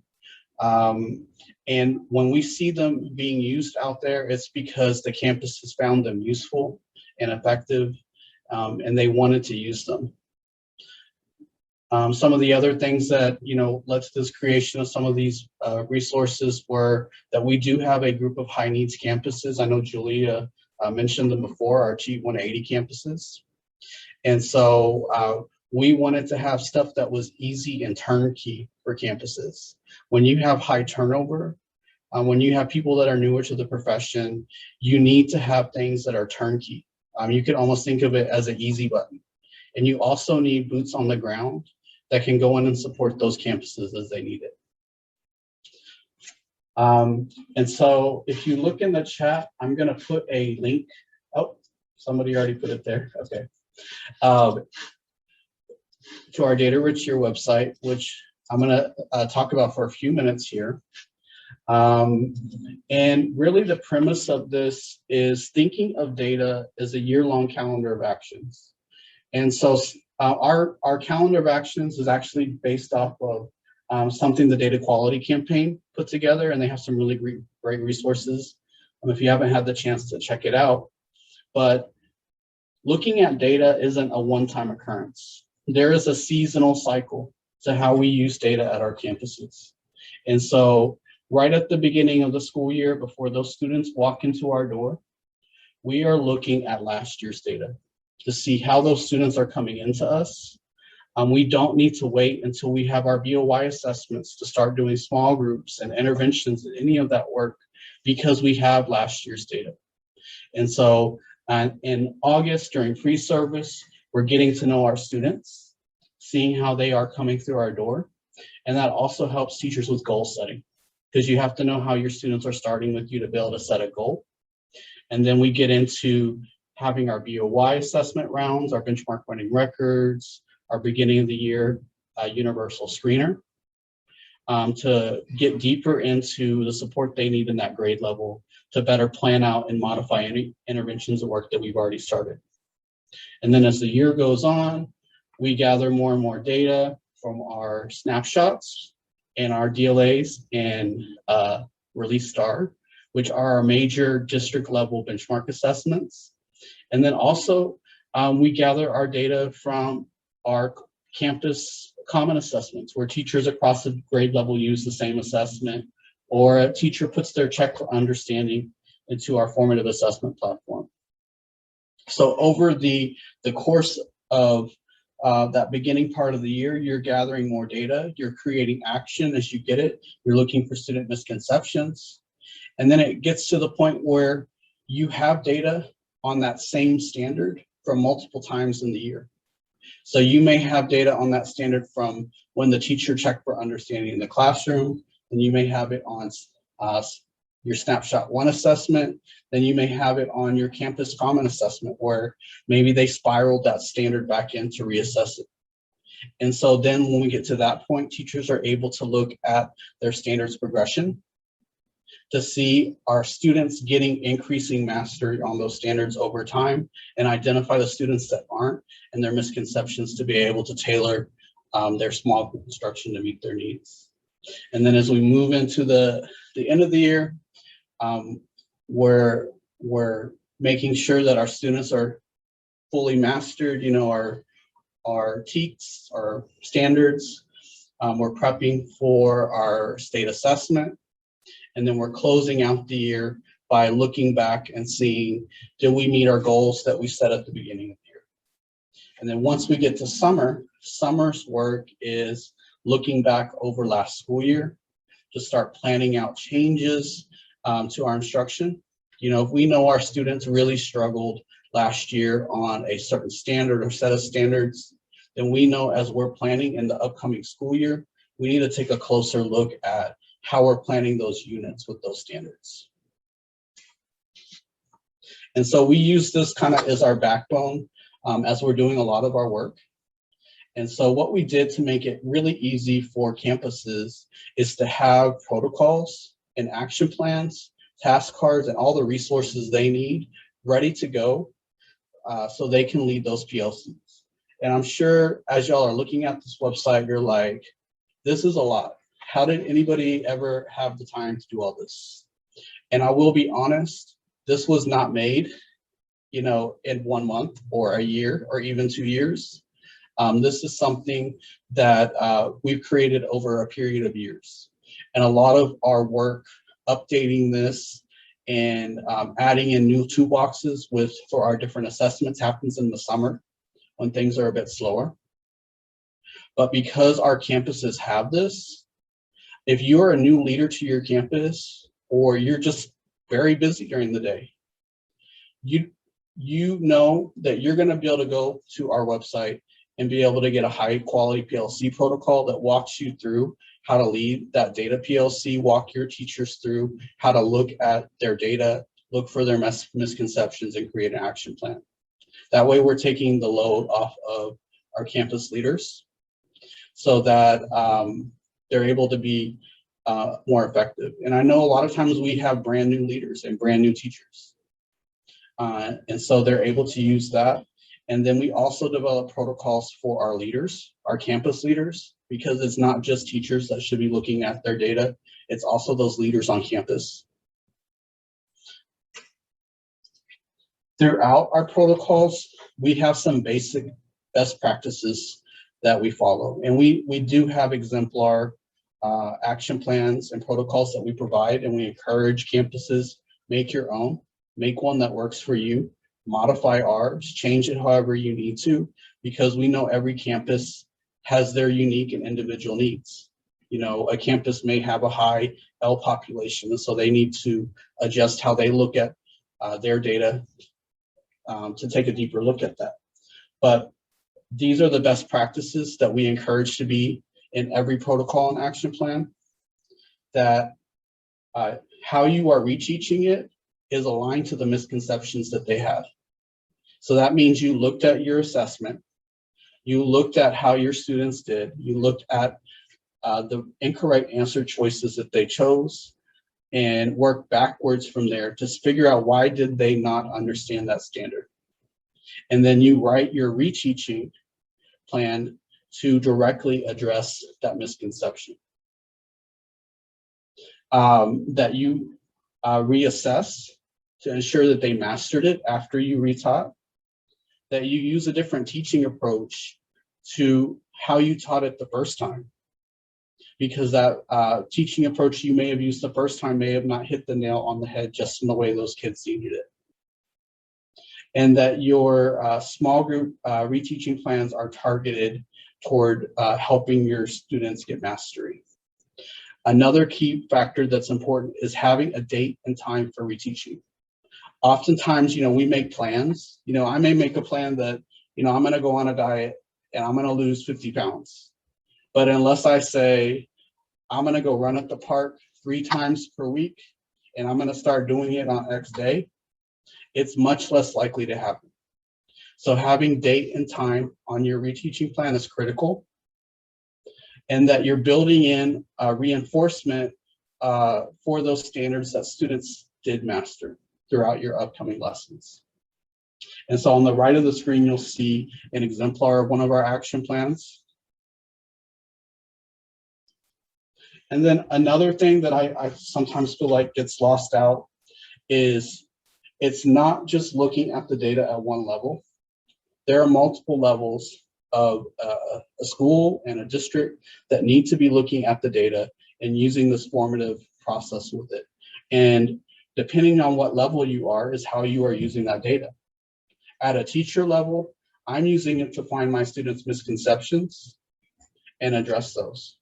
And when we see them being used out there, it's because the campus has found them useful and effective, and they wanted to use them. Some of the other things that, led to this creation of some of these resources were that we do have a group of high needs campuses. I know Julia mentioned them before, our G180 campuses. And so we wanted to have stuff that was easy and turnkey for campuses. When you have high turnover, when you have people that are newer to the profession, you need to have things that are turnkey. You can almost think of it as an easy button. And you also need boots on the ground that can go in and support those campuses as they need it. And so if you look in the chat, I'm gonna put a link. Oh, somebody already put it there, okay. To our Data Rich Year website, which I'm gonna talk about for a few minutes here. And really the premise of this is thinking of data as a year-long calendar of actions. And so our calendar of actions is actually based off of something the Data Quality Campaign put together, and they have some really great resources if you haven't had the chance to check it out. But looking at data isn't a one-time occurrence. There is a seasonal cycle to how we use data at our campuses. And so right at the beginning of the school year, before those students walk into our door, we are looking at last year's data to see how those students are coming into us. We don't need to wait until we have our BOY assessments to start doing small groups and interventions and any of that work, because we have last year's data. And so in August during pre-service, we're getting to know our students, seeing how they are coming through our door. And that also helps teachers with goal setting, because you have to know how your students are starting with you to be able to set a goal. And then we get into having our BOY assessment rounds, our benchmark running records, our beginning of the year universal screener, to get deeper into the support they need in that grade level to better plan out and modify any interventions of work that we've already started. And then as the year goes on, we gather more and more data from our snapshots and our DLAs and Release Star, which are our major district level benchmark assessments. And then also we gather our data from our campus common assessments, where teachers across the grade level use the same assessment, or a teacher puts their check for understanding into our formative assessment platform. So over the course of that beginning part of the year, you're gathering more data, you're creating action as you get it, you're looking for student misconceptions. And then it gets to the point where you have data on that same standard from multiple times in the year. So you may have data on that standard from when the teacher checked for understanding in the classroom, and you may have it on your snapshot 1 assessment, then you may have it on your campus common assessment, where maybe they spiraled that standard back in to reassess it. And so then when we get to that point, teachers are able to look at their standards progression to see our students getting increasing mastery on those standards over time, and identify the students that aren't and their misconceptions to be able to tailor their small group instruction to meet their needs. And then as we move into the end of the year, we're making sure that our students are fully mastered, our TEKS, our standards. We're prepping for our state assessment. And then we're closing out the year by looking back and seeing, did we meet our goals that we set at the beginning of the year? And then once we get to summer's work is looking back over last school year to start planning out changes to our instruction. If we know our students really struggled last year on a certain standard or set of standards, then we know as we're planning in the upcoming school year, we need to take a closer look at how we're planning those units with those standards. And so we use this kind of as our backbone as we're doing a lot of our work. And so what we did to make it really easy for campuses is to have protocols and action plans, task cards, and all the resources they need ready to go so they can lead those PLCs. And I'm sure as y'all are looking at this website, you're like, this is a lot. How did anybody ever have the time to do all this? And I will be honest, this was not made, you know, in 1 month or a year or even 2 years. This is something that we've created over a period of years. And a lot of our work updating this and adding in new toolboxes for our different assessments happens in the summer when things are a bit slower. But because our campuses have this, if you're a new leader to your campus or you're just very busy during the day, you know that you're going to be able to go to our website and be able to get a high quality PLC protocol that walks you through how to lead that data PLC, walk your teachers through how to look at their data, look for their misconceptions, and create an action plan. That way we're taking the load off of our campus leaders so that they're able to be more effective. And I know a lot of times we have brand new leaders and brand new teachers. And so they're able to use that. And then we also develop protocols for our leaders, our campus leaders, because it's not just teachers that should be looking at their data, it's also those leaders on campus. Throughout our protocols, we have some basic best practices that we follow. And we do have exemplar action plans and protocols that we provide, and we encourage campuses, make your own, make one that works for you, modify ours, change it however you need to, because we know every campus has their unique and individual needs. You know, a campus may have a high L population, and so they need to adjust how they look at their data to take a deeper look at that. But these are the best practices that we encourage to be in every protocol and action plan, that how you are reteaching it is aligned to the misconceptions that they have. So that means you looked at your assessment, you looked at how your students did, you looked at the incorrect answer choices that they chose, and work backwards from there to figure out why did they not understand that standard. And then you write your reteaching plan to directly address that misconception. That you reassess to ensure that they mastered it after you retaught, that you use a different teaching approach to how you taught it the first time. Because that teaching approach you may have used the first time may have not hit the nail on the head just in the way those kids needed it. And that your small group reteaching plans are targeted toward helping your students get mastery. Another key factor that's important is having a date and time for reteaching. Oftentimes, you know, we make plans. You know, I may make a plan that, you know, I'm going to go on a diet and I'm going to lose 50 pounds. But unless I say, I'm going to go run at the park 3 times per week and I'm going to start doing it on X day, it's much less likely to happen. So having date and time on your reteaching plan is critical, and that you're building in reinforcement for those standards that students did master throughout your upcoming lessons. And so on the right of the screen, you'll see an exemplar of one of our action plans. And then another thing that I sometimes feel like gets lost out is it's not just looking at the data at one level. There are multiple levels of a school and a district that need to be looking at the data and using this formative process with it. And depending on what level you are is how you are using that data. At a teacher level, I'm using it to find my students' misconceptions and address those.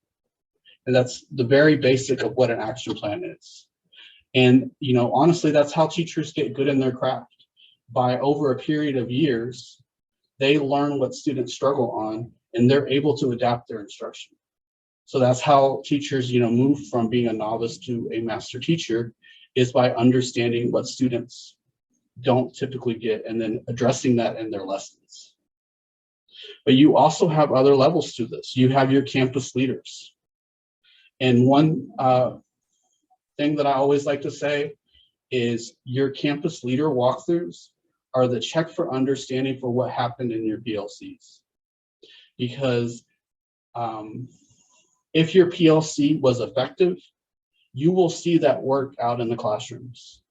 And that's the very basic of what an action plan is. And, you know, honestly, that's how teachers get good in their craft. By over a period of years, they learn what students struggle on and they're able to adapt their instruction. So that's how teachers, move from being a novice to a master teacher, is by understanding what students don't typically get and then addressing that in their lessons. But you also have other levels to this. You have your campus leaders. And one thing that I always like to say is your campus leader walkthroughs are the check for understanding for what happened in your PLCs. Because if your PLC was effective, you will see that work out in the classrooms.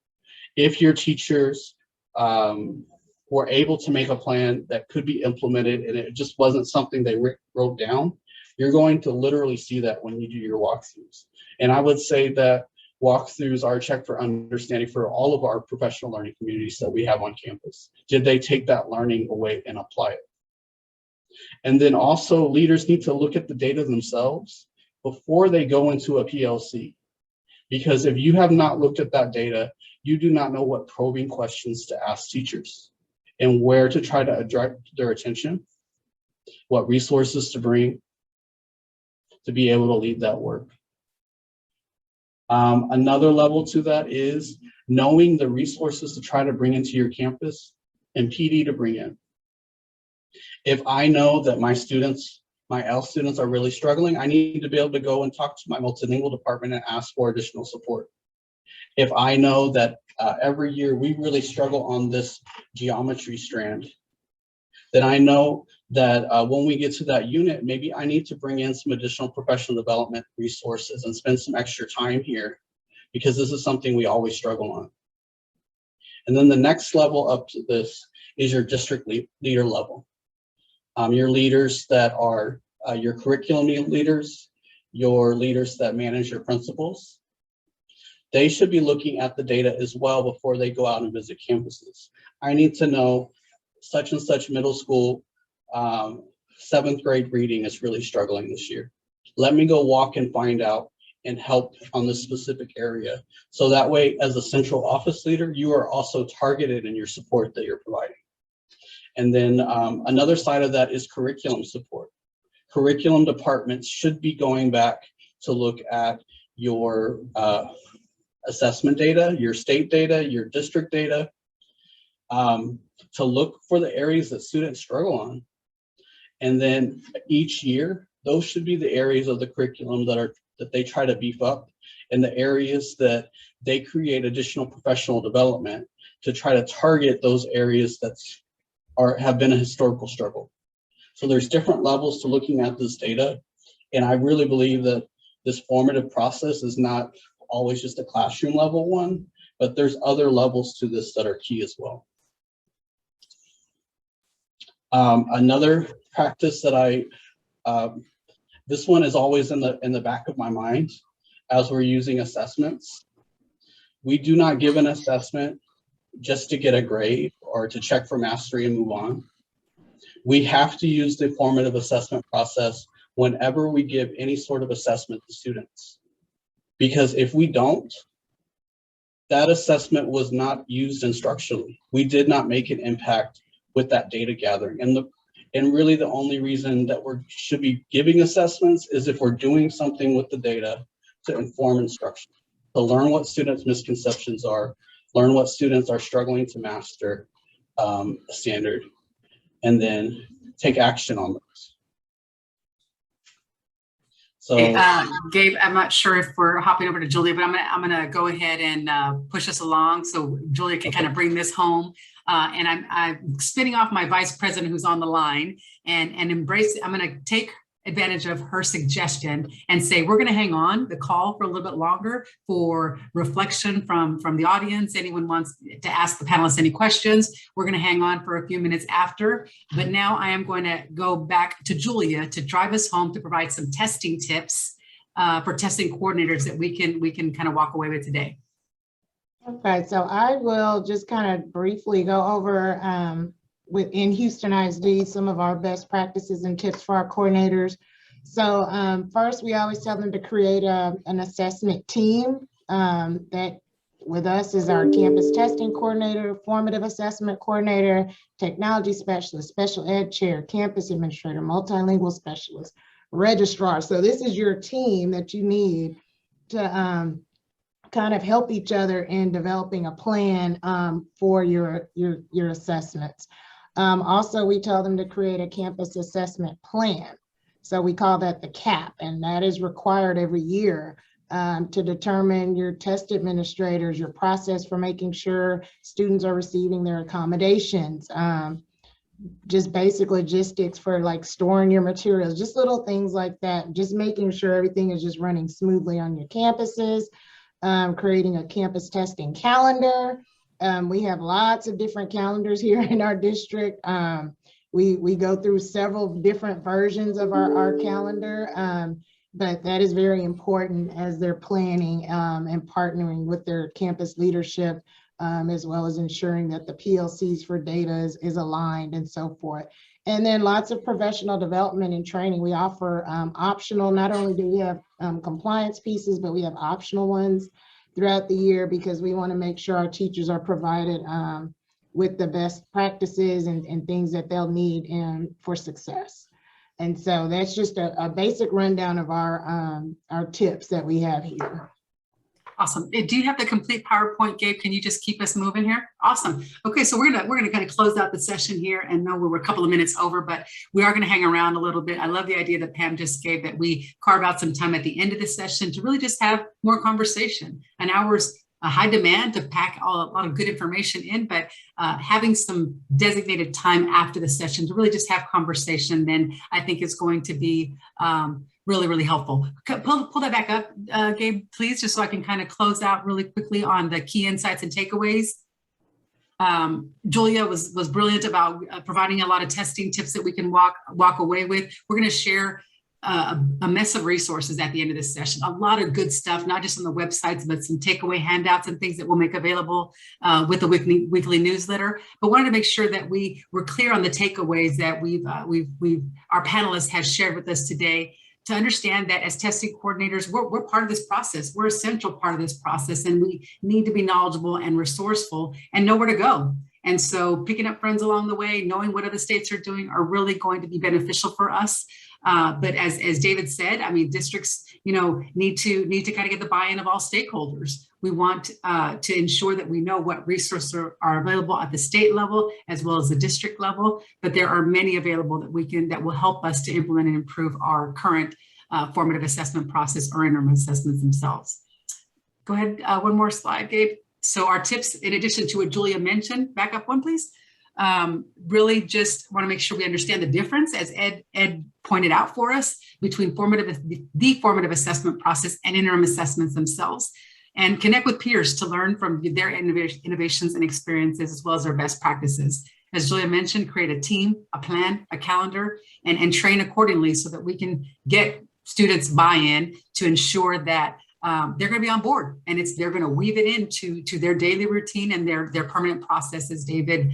If your teachers were able to make a plan that could be implemented and it just wasn't something they wrote down, you're going to literally see that when you do your walkthroughs. And I would say that walkthroughs are a check for understanding for all of our professional learning communities that we have on campus. Did they take that learning away and apply it? And then also leaders need to look at the data themselves before they go into a PLC. Because if you have not looked at that data, you do not know what probing questions to ask teachers and where to try to direct their attention, what resources to bring to be able to lead that work. Another level to that is knowing the resources to try to bring into your campus and PD to bring in. If I know that my students, my L students are really struggling, I need to be able to go and talk to my multilingual department and ask for additional support. If I know that every year we really struggle on this geometry strand, then I know that when we get to that unit, maybe I need to bring in some additional professional development resources and spend some extra time here because this is something we always struggle on. And then the next level up to this is your district leader level. Your leaders that are your curriculum leaders, your leaders that manage your principals. They should be looking at the data as well before they go out and visit campuses. I need to know such and such middle school 7th grade reading is really struggling this year. Let me go walk and find out and help on this specific area. So that way, as a central office leader, you are also targeted in your support that you're providing. And then another side of that is curriculum support. Curriculum departments should be going back to look at your assessment data, your state data, your district data, to look for the areas that students struggle on. And then each year, those should be the areas of the curriculum that they try to beef up, and the areas that they create additional professional development to try to target those areas that have been a historical struggle. So there's different levels to looking at this data. And I really believe that this formative process is not always just a classroom level one, but there's other levels to this that are key as well. Another practice that this one is always in the back of my mind as we're using assessments. We do not give an assessment just to get a grade or to check for mastery and move on. We have to use the formative assessment process whenever we give any sort of assessment to students. Because if we don't, that assessment was not used instructionally. We did not make an impact with that data gathering. And really the only reason that we should be giving assessments is if we're doing something with the data to inform instruction, to learn what students' misconceptions are, learn what students are struggling to master a standard, and then take action on those. So, Gabe, I'm not sure if we're hopping over to Julia, but I'm gonna go ahead and push us along so Julia can kind of bring this home. And I'm spinning off my vice president who's on the line and embrace. I'm gonna take advantage of her suggestion and say we're going to hang on the call for a little bit longer for reflection from the audience. Anyone wants to ask the panelists any questions, we're going to hang on for a few minutes after. But now I am going to go back to Julia to drive us home to provide some testing tips for testing coordinators that we can kind of walk away with today. Okay, so I will just kind of briefly go over within Houston ISD, some of our best practices and tips for our coordinators. So first, we always tell them to create an assessment team that with us is our campus testing coordinator, formative assessment coordinator, technology specialist, special ed chair, campus administrator, multilingual specialist, registrar. So this is your team that you need to kind of help each other in developing a plan for your assessments. Also, we tell them to create a campus assessment plan. So we call that the CAP, and that is required every year to determine your test administrators, your process for making sure students are receiving their accommodations, just basic logistics for like storing your materials, just little things like that, just making sure everything is just running smoothly on your campuses, creating a campus testing calendar. We have lots of different calendars here in our district. We go through several different versions of our calendar, but that is very important as they're planning and partnering with their campus leadership, as well as ensuring that the PLCs for data is aligned and so forth. And then lots of professional development and training. We offer optional, not only do we have compliance pieces, but we have optional ones throughout the year because we want to make sure our teachers are provided with the best practices and things that they'll need for success. And so that's just a basic rundown of our tips that we have here. Awesome. Do you have the complete PowerPoint, Gabe? Can you just keep us moving here? Awesome. Okay, so we're gonna kind of close out the session here, and know we're a couple of minutes over, but we are gonna hang around a little bit. I love the idea that Pam just gave, that we carve out some time at the end of the session to really just have more conversation. An hour's a high demand to pack a lot of good information in, but having some designated time after the session to really just have conversation, then I think it's going to be really, really helpful. Pull that back up, Gabe, please, just so I can kind of close out really quickly on the key insights and takeaways. Julia was brilliant about providing a lot of testing tips that we can walk away with. We're going to share a mess of resources at the end of this session, a lot of good stuff, not just on the websites, but some takeaway handouts and things that we'll make available with the weekly newsletter. But wanted to make sure that we were clear on the takeaways that our panelists have shared with us today, to understand that as testing coordinators, we're part of this process. We're a central part of this process, and we need to be knowledgeable and resourceful and know where to go. And so picking up friends along the way, knowing what other states are doing, are really going to be beneficial for us. But as David said, I mean, districts, need to kind of get the buy-in of all stakeholders. We want to ensure that we know what resources are available at the state level as well as the district level, but there are many available that will help us to implement and improve our current formative assessment process or interim assessments themselves. Go ahead, one more slide, Gabe. So our tips, in addition to what Julia mentioned, back up one, please. Really just want to make sure we understand the difference, as Ed pointed out for us, between the formative assessment process and interim assessments themselves, and connect with peers to learn from their innovations and experiences, as well as their best practices. As Julia mentioned, create a team, a plan, a calendar, and train accordingly so that we can get students buy-in to ensure that they're going to be on board, and they're going to weave it into their daily routine and their permanent process, as David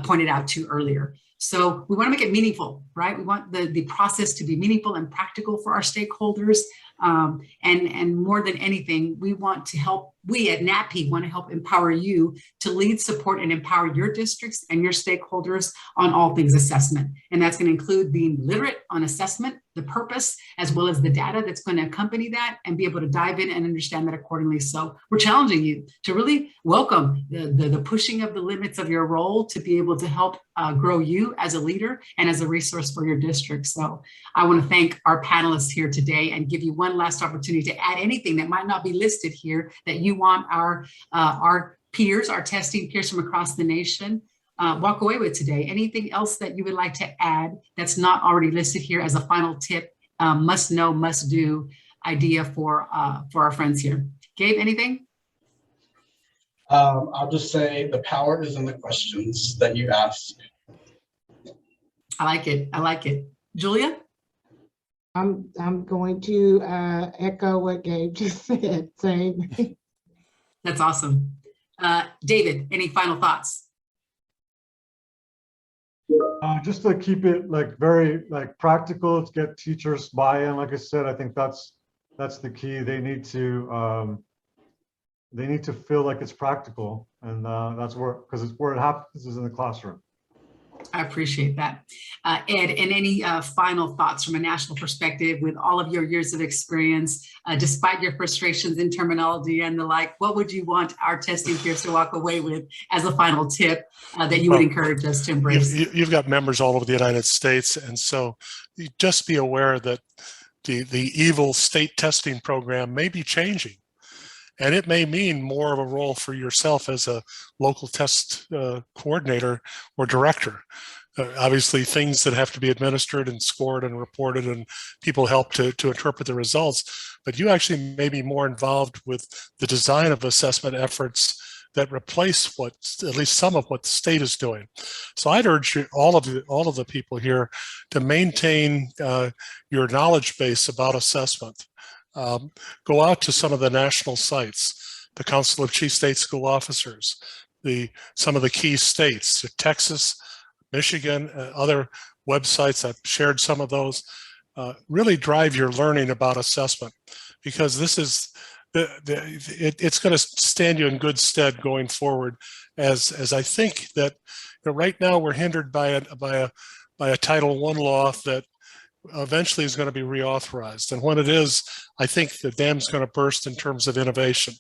pointed out to earlier. So we want to make it meaningful, right? We want the process to be meaningful and practical for our stakeholders. And more than anything, we at NAPI want to help empower you to lead, support, and empower your districts and your stakeholders on all things assessment. And that's going to include being literate on assessment, the purpose, as well as the data that's going to accompany that, and be able to dive in and understand that accordingly. So we're challenging you to really welcome the pushing of the limits of your role to be able to help grow you as a leader and as a resource for your district. So I want to thank our panelists here today and give you one last opportunity to add anything that might not be listed here that you want our peers, our testing peers from across the nation, walk away with today. Anything else that you would like to add that's not already listed here as a final tip, must know, must do idea for our friends here? Gabe, anything? I'll just say the power is in the questions that you ask. I like it. I like it. Julia? I'm going to echo what Gabe just said. Same. That's awesome. David, any final thoughts? Just to keep it very practical, to get teachers buy-in. Like I said, I think that's the key. They need to they need to feel like it's practical. And that's where, because it's where it happens is in the classroom. I appreciate that. Ed, and any final thoughts from a national perspective with all of your years of experience, despite your frustrations in terminology and the like, what would you want our testing peers to walk away with as a final tip that you would encourage us to embrace? You've got members all over the United States, and so you just be aware that the evil state testing program may be changing. And it may mean more of a role for yourself as a local test coordinator or director. Obviously, things that have to be administered and scored and reported, and people help to interpret the results. But you actually may be more involved with the design of assessment efforts that replace what, at least some of what the state is doing. So I'd urge you, all of the people here, to maintain your knowledge base about assessment. Go out to some of the national sites, the Council of Chief State School Officers, some of the key states, Texas, Michigan, other websites. I've shared some of those. Really drive your learning about assessment, because this is it's going to stand you in good stead going forward. As I think that right now we're hindered by a Title I law that eventually is going to be reauthorized. And when it is, I think the dam's going to burst in terms of innovation.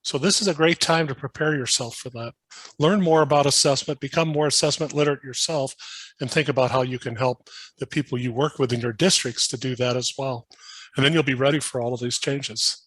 So this is a great time to prepare yourself for that. Learn more about assessment, become more assessment literate yourself, and think about how you can help the people you work with in your districts to do that as well. And then you'll be ready for all of these changes.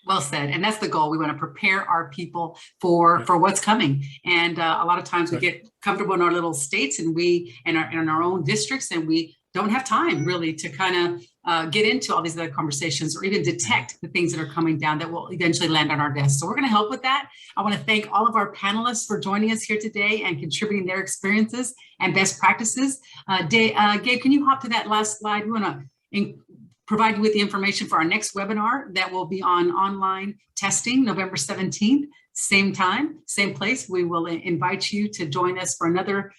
Well said. And that's the goal. We want to prepare our people for what's coming. And a lot of times we get comfortable in our little states and in our own districts, and we don't have time really to kind of get into all these other conversations or even detect the things that are coming down that will eventually land on our desk. So we're going to help with that. I want to thank all of our panelists for joining us here today and contributing their experiences and best practices. Gabe, can you hop to that last slide? We want to provide you with the information for our next webinar that will be on online testing, November 17th. Same time, same place. We will invite you to join us for another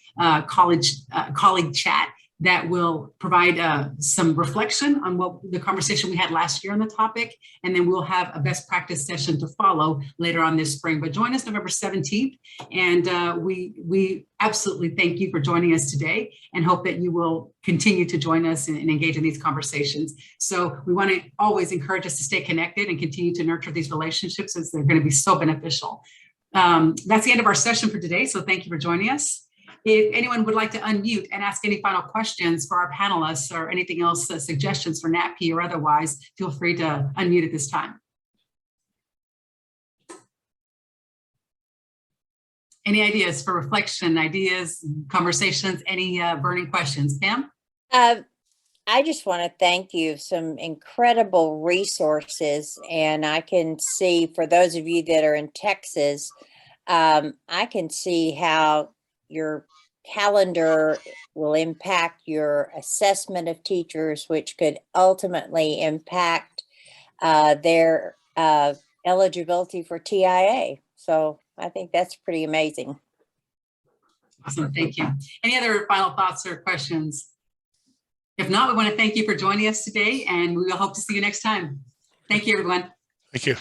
colleague chat that will provide some reflection on what the conversation we had last year on the topic. And then we'll have a best practice session to follow later on this spring. But join us November 17th. And we absolutely thank you for joining us today and hope that you will continue to join us and engage in these conversations. So we want to always encourage us to stay connected and continue to nurture these relationships, as they're going to be so beneficial. That's the end of our session for today. So thank you for joining us. If anyone would like to unmute and ask any final questions for our panelists or anything else, suggestions for NAPP or otherwise, feel free to unmute at this time. Any ideas for reflection, ideas, conversations, any burning questions? Pam? I just want to thank you. Some incredible resources. And I can see, for those of you that are in Texas, I can see how your calendar will impact your assessment of teachers, which could ultimately impact their eligibility for TIA. So I think that's pretty amazing. Awesome, thank you. Any other final thoughts or questions? If not, we want to thank you for joining us today, and we will hope to see you next time. Thank you, everyone. Thank you.